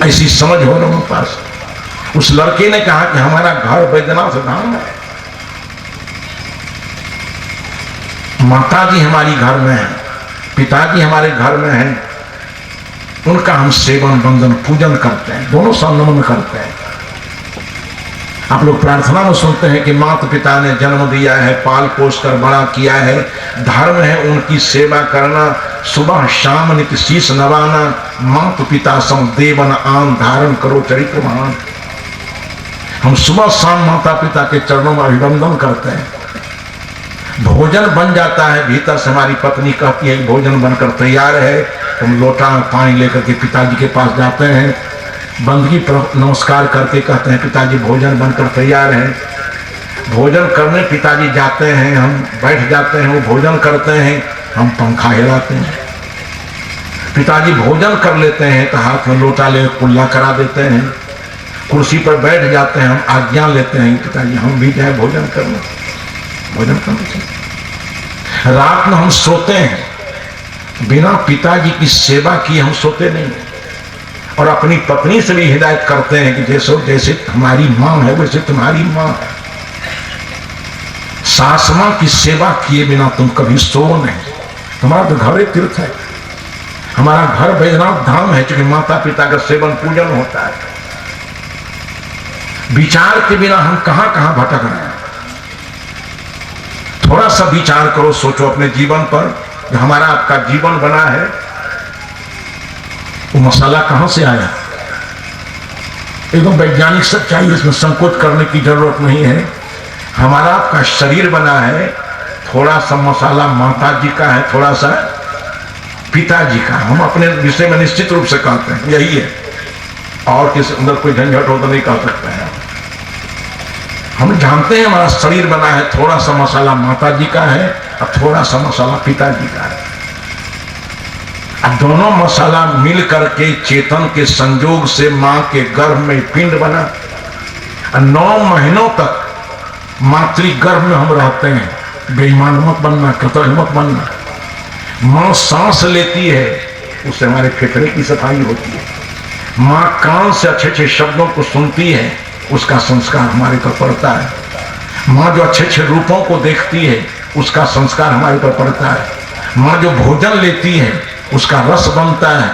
ऐसी समझ हो लोगों के पास। उस लड़के ने कहा कि हमारा घर बैजनाथ धाम है, माताजी हमारी घर में है, पिताजी हमारे घर में हैं, उनका हम सेवन वंदन पूजन करते हैं, दोनों सम्मान करते हैं। आप लोग प्रार्थना में सुनते हैं कि माता पिता ने जन्म दिया है, पाल पोस कर बड़ा किया है, धर्म है उनकी सेवा करना, सुबह शाम नित्य शीश नवाना, माता पिता सम देवन आन धारण करो चरित्र महान। हम सुबह शाम माता पिता के चरणों में अभिवंदन करते हैं। भोजन बन जाता है, भीतर से हमारी पत्नी कहती है भोजन बनकर तैयार है, हम लोटा पानी लेकर के पिताजी के पास जाते हैं, बंदगी पर नमस्कार करके कहते हैं पिताजी भोजन बनकर तैयार है। भोजन करने पिताजी जाते हैं, हम बैठ जाते हैं, वो भोजन करते हैं, हम पंखा हिलाते हैं। पिताजी भोजन कर लेते हैं तो हाथ में लोटा ले कुल्ला करा देते हैं, कुर्सी पर बैठ जाते हैं, हम आज्ञा लेते हैं पिताजी हम भी जाए भोजन करने, भोजन करने। रात में हम सोते हैं, बिना पिताजी की सेवा की हम सोते नहीं, और अपनी पत्नी से भी हिदायत करते हैं कि जैसे हमारी माँ है वैसे तुम्हारी माँ है। सास माँ की सेवा किए बिना तुम कभी सो नहीं। तुम्हारा तो घर एक तीर्थ है, हमारा घर बैजनाथ धाम है, क्योंकि माता पिता का सेवन पूजन होता है। विचार के बिना हम कहां कहां भटक रहे हैं। थोड़ा सा विचार करो, सोचो अपने जीवन पर। जो हमारा आपका जीवन बना है वो मसाला कहां से आया? एकदम वैज्ञानिक सच्चाई, इसमें संकोच करने की जरूरत नहीं है। हमारा आपका शरीर बना है, थोड़ा सा मसाला माता जी का है, थोड़ा सा पिताजी का। हम अपने विषय में निश्चित रूप से कहते हैं यही है, और किसी अंदर कोई झंझट हो तो नहीं कह सकते हैं। हम जानते हैं हमारा शरीर बना है, थोड़ा सा मसाला माता जी का है और थोड़ा सा मसाला पिताजी का है। अब दोनों मसाला मिल करके चेतन के संयोग से मां के गर्भ में पिंड बना। 9 महीनों तक मातृगर्भ में हम रहते हैं। बेईमान मत बनना, कृतज्ञ मत बनना। मां सांस लेती है, उससे हमारे फेफड़े की सफाई होती है। मां कान से अच्छे अच्छे शब्दों को सुनती है, उसका संस्कार हमारे पर पड़ता है। मां जो अच्छे अच्छे रूपों को देखती है, उसका संस्कार हमारे पर पड़ता है। मां जो भोजन लेती है, उसका रस बनता है।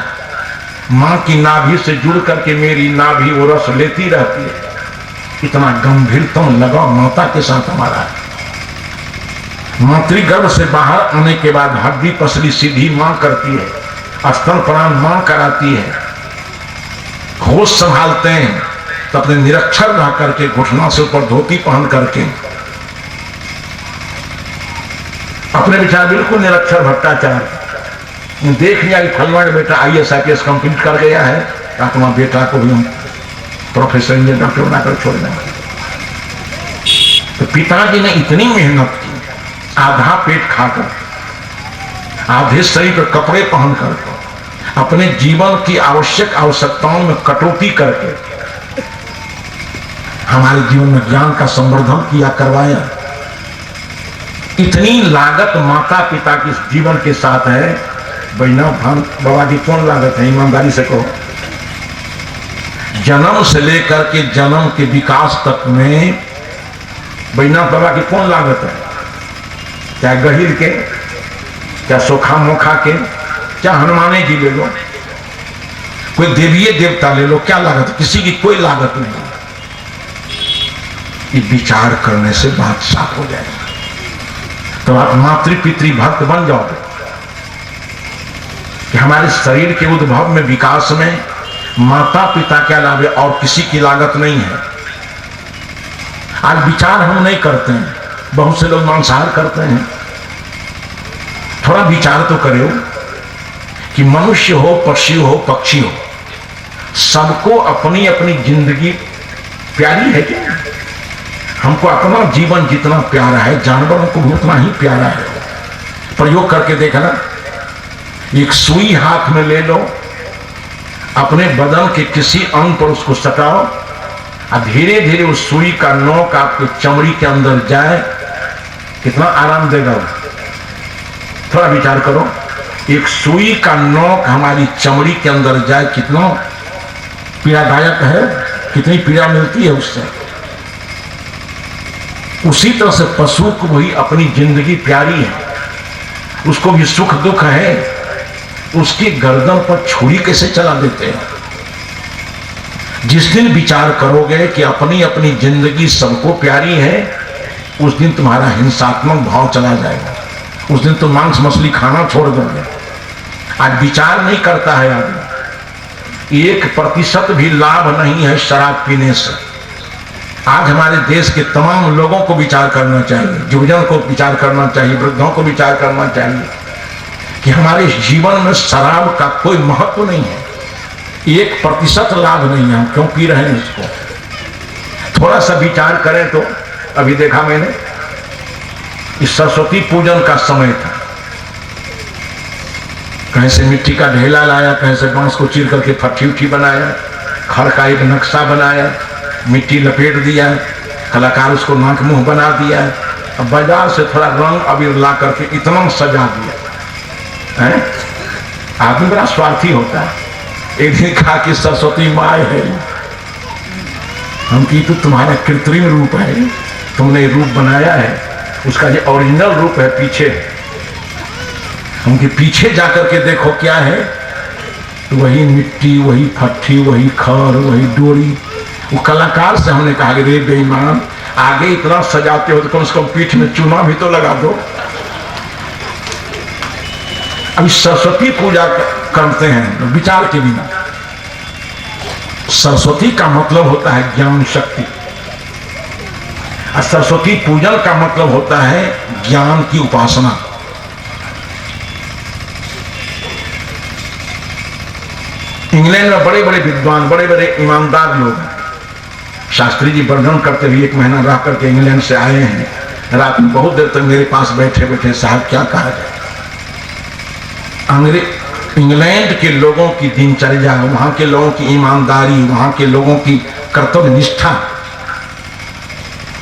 मां की नाभि से जुड़ करके मेरी नाभि वो रस लेती रहती है। इतना गंभीरतम लगाव माता के साथ हमारा है। मातृगर्भ से बाहर आने के बाद हड्डी पसली सीधी मां करती है, स्तन प्राण मां कराती है। होश संभालते हैं तो अपने निरक्षर रह करके घुटना से ऊपर धोती पहन करके, अपने विचार बिल्कुल निरक्षर भट्टाचार्य देख लिया कि फलवाड़ बेटा IAS IPS कंप्लीट कर गया है, तुम्हारा बेटा को भी हम प्रोफेसर इंजीनियर डॉक्टर बनाकर छोड़ देंगे। तो पिताजी ने इतनी मेहनत की, आधा पेट खाकर, आधे शरीर पर कपड़े पहनकर, अपने जीवन की आवश्यकताओं में कटौती करके हमारे जीवन में ज्ञान का संवर्धन किया, करवाया। इतनी लागत माता पिता के जीवन के साथ है। वैष्णव बाबा की कौन लागत है, ईमानदारी से कहो। जन्म से लेकर के जन्म के विकास तक में वैष्णव बाबा की कौन लागत है? चाहे गहीर के, चाहे सोखा मोखा के, चाहे हनुमाने जी ले लो, कोई देवीय देवता ले लो, क्या लागत है? किसी की कोई लागत नहीं। ये विचार करने से बात साफ हो जाएगी। तो आप मातृ पितृ भक्त बन जाओगे कि हमारे शरीर के उद्भव में, विकास में माता पिता के अलावा और किसी की लागत नहीं है। आज विचार हम नहीं करते हैं, बहुत से लोग मांसाहार करते हैं। थोड़ा विचार तो करो कि मनुष्य हो, पक्षी हो, पक्षी हो, सबको अपनी अपनी जिंदगी प्यारी है क्या? हमको अपना जीवन जितना प्यारा है, जानवरों को भी उतना ही प्यारा है। प्रयोग करके देखना, एक सुई हाथ में ले लो, अपने बदन के किसी अंग पर उसको सटाओ और धीरे धीरे उस सुई का नोक आपके चमड़ी के अंदर जाए, कितना आराम देगा वो। थोड़ा विचार करो, एक सुई का नोक हमारी चमड़ी के अंदर जाए, कितना पीड़ादायक है, कितनी पीड़ा मिलती है उससे। उसी तरह से पशु को भी अपनी जिंदगी प्यारी है, उसको भी सुख दुख है। उसकी गर्दन पर छुरी कैसे चला देते हैं? जिस दिन विचार करोगे कि अपनी अपनी जिंदगी सबको प्यारी है, उस दिन तुम्हारा हिंसात्मक भाव चला जाएगा। उस दिन तुम मांस मछली खाना छोड़ दोगे। आज विचार नहीं करता है आदमी। 1% भी लाभ नहीं है शराब पीने से। आज हमारे देश के तमाम लोगों को विचार करना चाहिए, युवजन को विचार करना चाहिए, वृद्धों को विचार करना चाहिए कि हमारे जीवन में शराब का कोई महत्व नहीं है। 1% लाभ नहीं है, हम क्यों पी रहे हैं इसको? थोड़ा सा विचार करें तो अभी देखा मैंने, इस सरस्वती पूजन का समय था, कहीं से मिट्टी का ढेला लाया, कहीं से बांस को चीर करके फट्टी उठी बनाया, खड़ का एक नक्शा बनाया, मिट्टी लपेट दिया, कलाकार उसको नाक मुंह बना दिया, अब बाजार से थोड़ा रंग अबीर ला करके इतना सजा दिया है। आदमी बड़ा स्वार्थी होता है। एक दिन कहा कि सरस्वती माँ है, हम की तो तुम्हारा कृत्रिम रूप है, तुमने रूप बनाया है, उसका जो ओरिजिनल रूप है पीछे। हम के पीछे जाकर के देखो क्या है, तो वही मिट्टी, वही फट्टी, वही खड़, वही डोरी। वो कलाकार से हमने कहा कि रे बेईमान, आगे इतना सजाते हो तो कम से कम पीठ में चूना भी तो लगा दो। अभी सरस्वती पूजा करते हैं विचार के बिना। सरस्वती का मतलब होता है ज्ञान शक्ति, और सरस्वती पूजन का मतलब होता है ज्ञान की उपासना। इंग्लैंड में बड़े बड़े विद्वान, बड़े बड़े ईमानदार लोग हैं। शास्त्री जी वर्णन करते हुए 1 महीना रह करके इंग्लैंड से आए हैं। रात में बहुत देर तक मेरे पास बैठे बैठे, साहब क्या कहा जाए। इंग्लैंड के लोगों की दिनचर्या, वहां के लोगों की ईमानदारी, वहां के लोगों की कर्तव्य निष्ठा,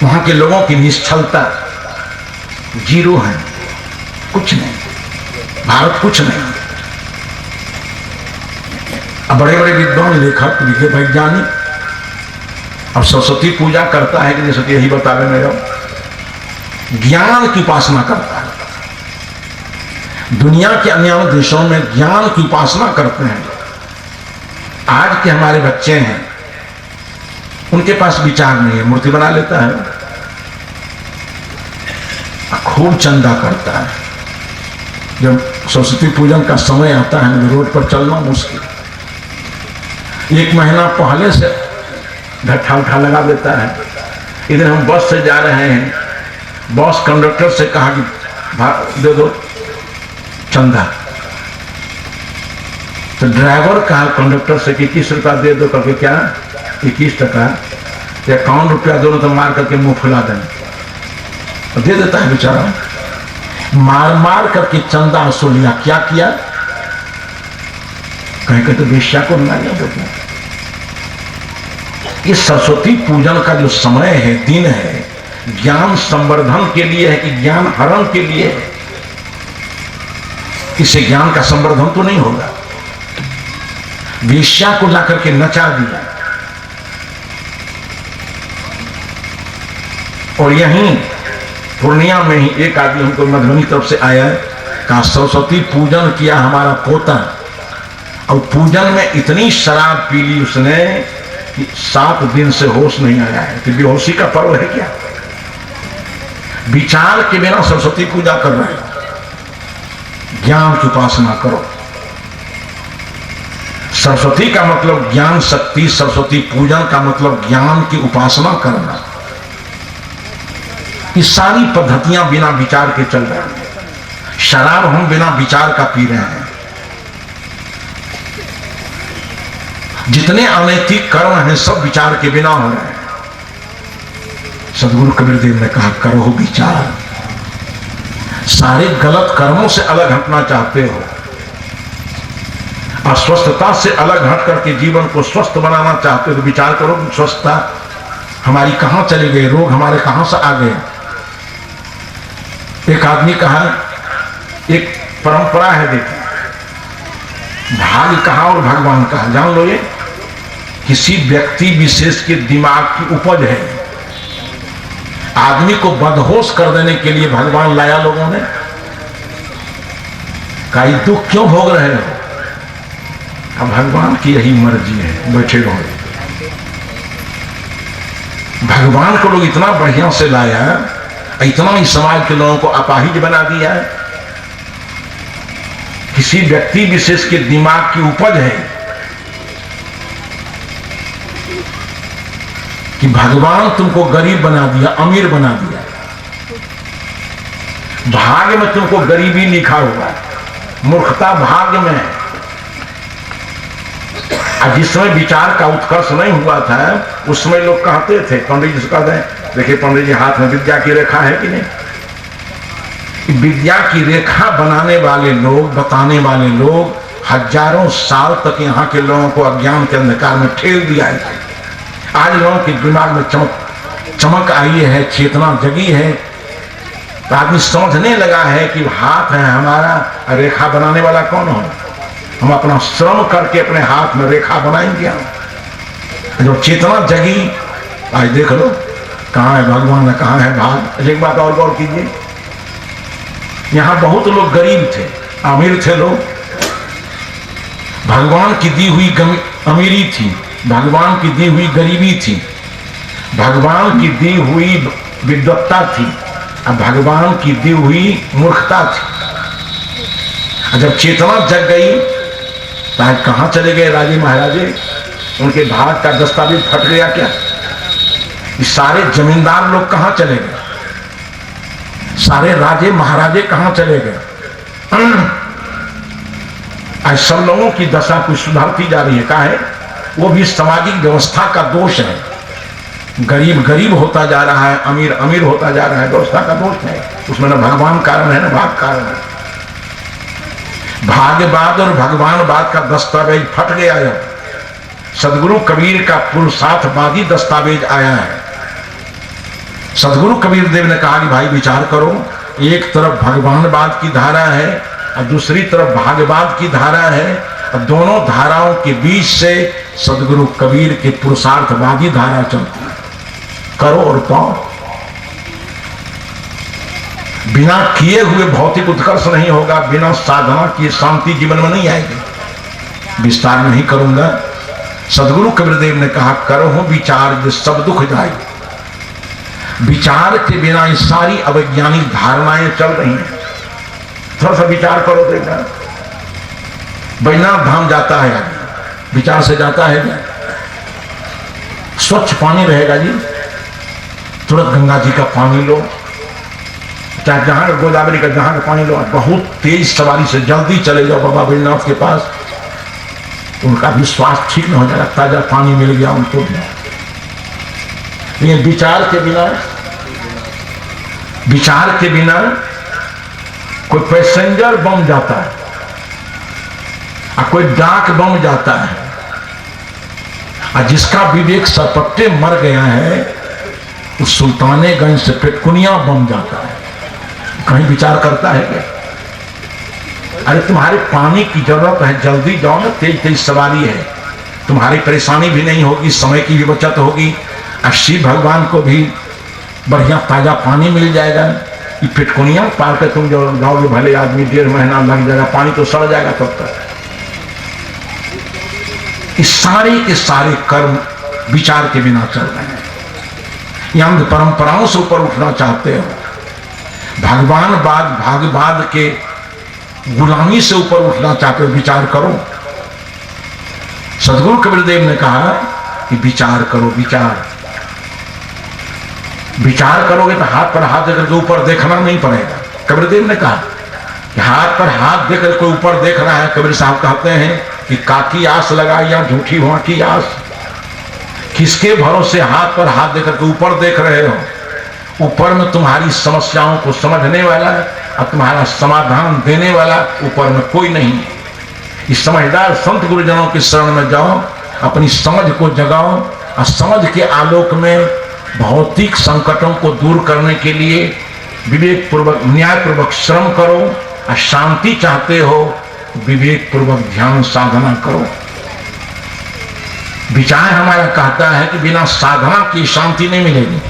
वहां के लोगों की निश्चलता जीरो है, कुछ नहीं। भारत कुछ नहीं। अब बड़े बड़े विद्वान, लेखक, लिखे, वैज्ञानिक अब सरस्वती पूजा करता है कि नहीं? सत्य यही बता रहे मेरा, ज्ञान की उपासना करता है। दुनिया के अन्य देशों में ज्ञान की उपासना करते हैं। आज के हमारे बच्चे हैं, उनके पास विचार नहीं है, मूर्ति बना लेता है, खूब चंदा करता है। जब सरस्वती पूजन का समय आता है, रोड पर चलना मुश्किल। 1 महीना पहले से ढट्ठा उठा लगा देता है। इधर हम बस से जा रहे हैं, बस कंडक्टर से कहा कि दे दो चंदा, तो ड्राइवर कहा कंडक्टर से कि 21 रुपया दे दो करके। क्या 21 टका? 51 रुपया दोनों तो मार करके मुंह फुला दें, तो दे देता है बेचारा। मार मार करके चंदा वसूल लिया। क्या किया? कहीं कहीं तो वेश्या को बनाया देते। ये सरस्वती पूजन का जो समय है, दिन है, ज्ञान संवर्धन के लिए है कि ज्ञान हरण के लिए है? इससे ज्ञान का संवर्धन तो नहीं होगा। वेश्या को लाकर के नचा दिया, और यहीं पूर्णिया में ही एक आदमी हमको मधुबनी तरफ से आया, कहा सरस्वती पूजन किया हमारा पोता, और पूजन में इतनी शराब पी ली उसने कि 7 दिन से होश नहीं आया है। तो बेहोशी का पर्व है क्या? विचार के बिना सरस्वती पूजा कर रहे हैं। ज्ञान की उपासना करो। सरस्वती का मतलब ज्ञान शक्ति, सरस्वती पूजन का मतलब ज्ञान की उपासना करना। ये सारी पद्धतियां बिना विचार के चल रही हैं। शराब हम बिना विचार का पी रहे हैं। जितने अनैतिक कर्म हैं सब विचार के बिना हो रहे हैं। सदगुरु कबीर देव ने कहा करो विचार। सारे गलत कर्मों से अलग हटना चाहते हो, अस्वस्थता से अलग हट करके जीवन को स्वस्थ बनाना चाहते हो, तो विचार करो स्वस्थता हमारी कहां चली गई, रोग हमारे कहां से आ गए। एक आदमी कहा, एक परंपरा है, देखिए भाग्य कहा और भगवान कहा, जान लो ये किसी व्यक्ति विशेष के दिमाग की उपज है। आदमी को बदहोश कर देने के लिए भगवान लाया लोगों ने। कई दुख क्यों भोग रहे हो? अब भगवान की यही मर्जी है, बैठे रहो। भगवान को लोग इतना बढ़िया से लाया, इतना ही समाज के लोगों को अपाहिज बना दिया है। किसी व्यक्ति विशेष के दिमाग की उपज है कि भगवान तुमको गरीब बना दिया, अमीर बना दिया। भाग्य में तुमको गरीबी लिखा हुआ है, मूर्खता भाग्य में है। और जिस समय विचार का उत्कर्ष नहीं हुआ था, उस समय लोग कहते थे, पंडित जी से कहते हैं, देखिए पंडित जी हाथ में विद्या की रेखा है कि नहीं? विद्या की रेखा बनाने वाले लोग, बताने वाले लोग हजारों साल तक यहाँ के लोगों को अज्ञान के अंधकार में ठेल दिया है। आज लोगों के दिमाग में चमक आई है, चेतना जगी है, तो आदमी समझने लगा है कि हाथ है हमारा, रेखा बनाने वाला कौन हो? हम अपना श्रम करके अपने हाथ में रेखा बनाएंगे। जो चेतना जगी, आज देख लो कहाँ है भगवान, कहाँ है भाग। एक बात और गौर कीजिए, यहाँ बहुत लोग गरीब थे, अमीर थे लोग। भगवान की दी हुई अमीरी थी, भगवान की दी हुई गरीबी थी, भगवान की दी हुई विद्वत्ता थी, और भगवान की दी हुई मूर्खता थी। जब चेतना जग गई तो आज कहां चले गए राजे महाराजे? उनके भाग का दस्तावेज फट गया क्या? ये सारे जमींदार लोग कहां चले गए? सारे राजे महाराजे कहां चले गए? आज सब लोगों की दशा कुछ सुधरती जा रही है। क्या है? वो भी सामाजिक व्यवस्था का दोष है। गरीब गरीब होता जा रहा है, अमीर अमीर होता जा रहा है, व्यवस्था का दोष है। उसमें न भगवान कारण है न भाग कारण है। भाग्यवाद और भगवानवाद का दस्तावेज फट गया है। सदगुरु कबीर का पुरुषार्थवादी दस्तावेज आया है। सदगुरु कबीर देव ने कहा कि भाई विचार करो, एक तरफ भगवानवाद की धारा है और दूसरी तरफ भाग्यवाद की धारा है, और दोनों धाराओं के बीच से सदगुरु कबीर की पुरुषार्थवादी धारा चलती है। करो और पाओ। बिना किए हुए भौतिक उत्कर्ष नहीं होगा, बिना साधना किए शांति जीवन में नहीं आएगी। विस्तार नहीं करूंगा। सदगुरु कबीर देव ने कहा करो विचार जो सब दुख जाए। विचार के बिना ये सारी अवैज्ञानिक धारणाएं चल रही हैं। थोड़ा सा विचार करो तो बेटा। बैजनाथ धाम जाता है आदमी, विचार से जाता है। स्वच्छ पानी रहेगा जी, तुरंत गंगा जी का पानी लो, चाहे जहां का गोदावरी का जहां का पानी लो। बहुत तेज सवारी से जल्दी चले जाओ बाबा बैजनाथ के पास, उनका भी स्वास्थ्य ठीक न हो जाएगा। ताजा पानी मिल गया उनको भी। लेकिन विचार के बिना कोई पैसेंजर बम जाता है और कोई डाक बम जाता है, और जिसका विवेक सरपट्टे मर गया है, उस सुल्तानेगंज से पेटकुनिया बम जाता है, कहीं विचार करता है क्या? अरे तुम्हारे पानी की जरूरत है, जल्दी जाओ ना, तेज तेज सवारी है, तुम्हारी परेशानी भी नहीं होगी, समय की भी बचत होगी, और शिव भगवान को भी बढ़िया ताजा पानी मिल जाएगा। ये पेटकुनिया पार कर तुम जो जाओगे, भले आदमी 1.5 महीना लग जाएगा, पानी तो सड़ जाएगा तब तक। इस सारे के सारे कर्म विचार के बिना चल रहे हैं। ये अंध परंपराओं से ऊपर उठना चाहते हो, भगवानवाद भागवाद के गुलामी से ऊपर उठना चाहते हो, विचार करो। सदगुरु कबीरदेव ने कहा कि विचार करो, विचार विचार करोगे तो हाथ पर हाथ देकर के ऊपर देखना नहीं पड़ेगा। कबीरदेव ने कहा कि हाथ पर हाथ देकर कोई ऊपर देख रहा है, कबीर साहब कहते हैं कि काकी आस लगाई या झूठी वहां की आस। किसके भरोसे हाथ पर हाथ देकर के ऊपर देख रहे हो? ऊपर में तुम्हारी समस्याओं को समझने वाला और तुम्हारा समाधान देने वाला ऊपर में कोई नहीं। इस समझदार संत गुरुजनों की शरण में जाओ, अपनी समझ को जगाओ और समझ के आलोक में भौतिक संकटों को दूर करने के लिए विवेक पूर्वक न्याय पूर्वक श्रम करो, और शांति चाहते हो विवेक पूर्वक ध्यान साधना करो। विचार हमारा कहता है कि बिना साधना की शांति नहीं मिलेगी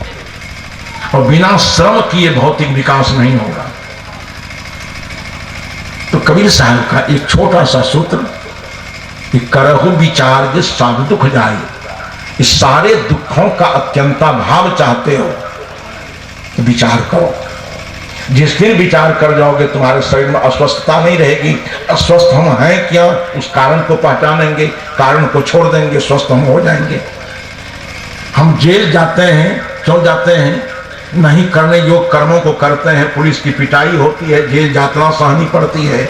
और बिना श्रम किए भौतिक विकास नहीं होगा। तो कबीर साहब का एक छोटा सा सूत्र कि करहु विचार जिस सब दुख जाए। इस सारे दुखों का अत्यंता भाव चाहते हो तो विचार करो। जिस दिन विचार कर जाओगे तुम्हारे शरीर में अस्वस्थता नहीं रहेगी। अस्वस्थ हम हैं क्या, उस कारण को पहचानेंगे, कारण को छोड़ देंगे, स्वस्थ हम हो जाएंगे। हम जेल जाते हैं, क्यों जाते हैं? नहीं करने योग्य कर्मों को करते हैं, पुलिस की पिटाई होती है, जेल यातना सहनी पड़ती है।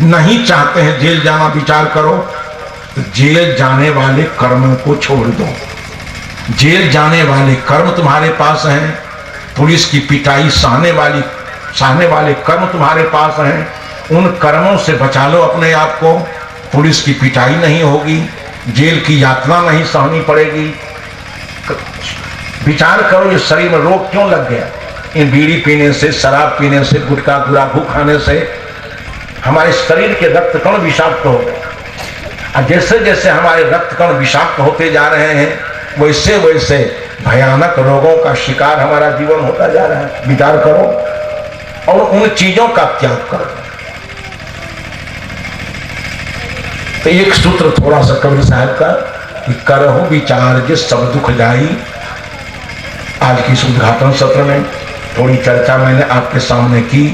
नहीं चाहते हैं जेल जाना, विचार करो तो जेल जाने वाले कर्मों को छोड़ दो। जेल जाने वाले कर्म तुम्हारे पास हैं, पुलिस की पिटाई सहने वाले कर्म तुम्हारे पास हैं, उन कर्मों से बचा लो अपने आप को। पुलिस की पिटाई नहीं होगी, जेल की यातना नहीं सहनी पड़ेगी। विचार करो ये शरीर में रोग क्यों लग गया? इन बीड़ी पीने से, शराब पीने से, गुटखा गुराखू खाने से हमारे शरीर के रक्त कण विषाक्त हो गए। और जैसे जैसे हमारे रक्त कण विषाक्त होते जा रहे हैं वैसे वैसे भयानक रोगों का शिकार हमारा जीवन होता जा रहा है। विचार करो और उन चीजों का त्याग करो। तो एक सूत्र थोड़ा सा कबीर साहब का कि करहु विचार जिस सब दुख जाई। आज की इस उद्घाटन सत्र में थोड़ी चर्चा मैंने आपके सामने की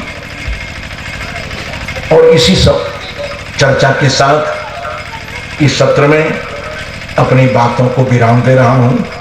और इसी सब चर्चा के साथ इस सत्र में अपनी बातों को विराम दे रहा हूं।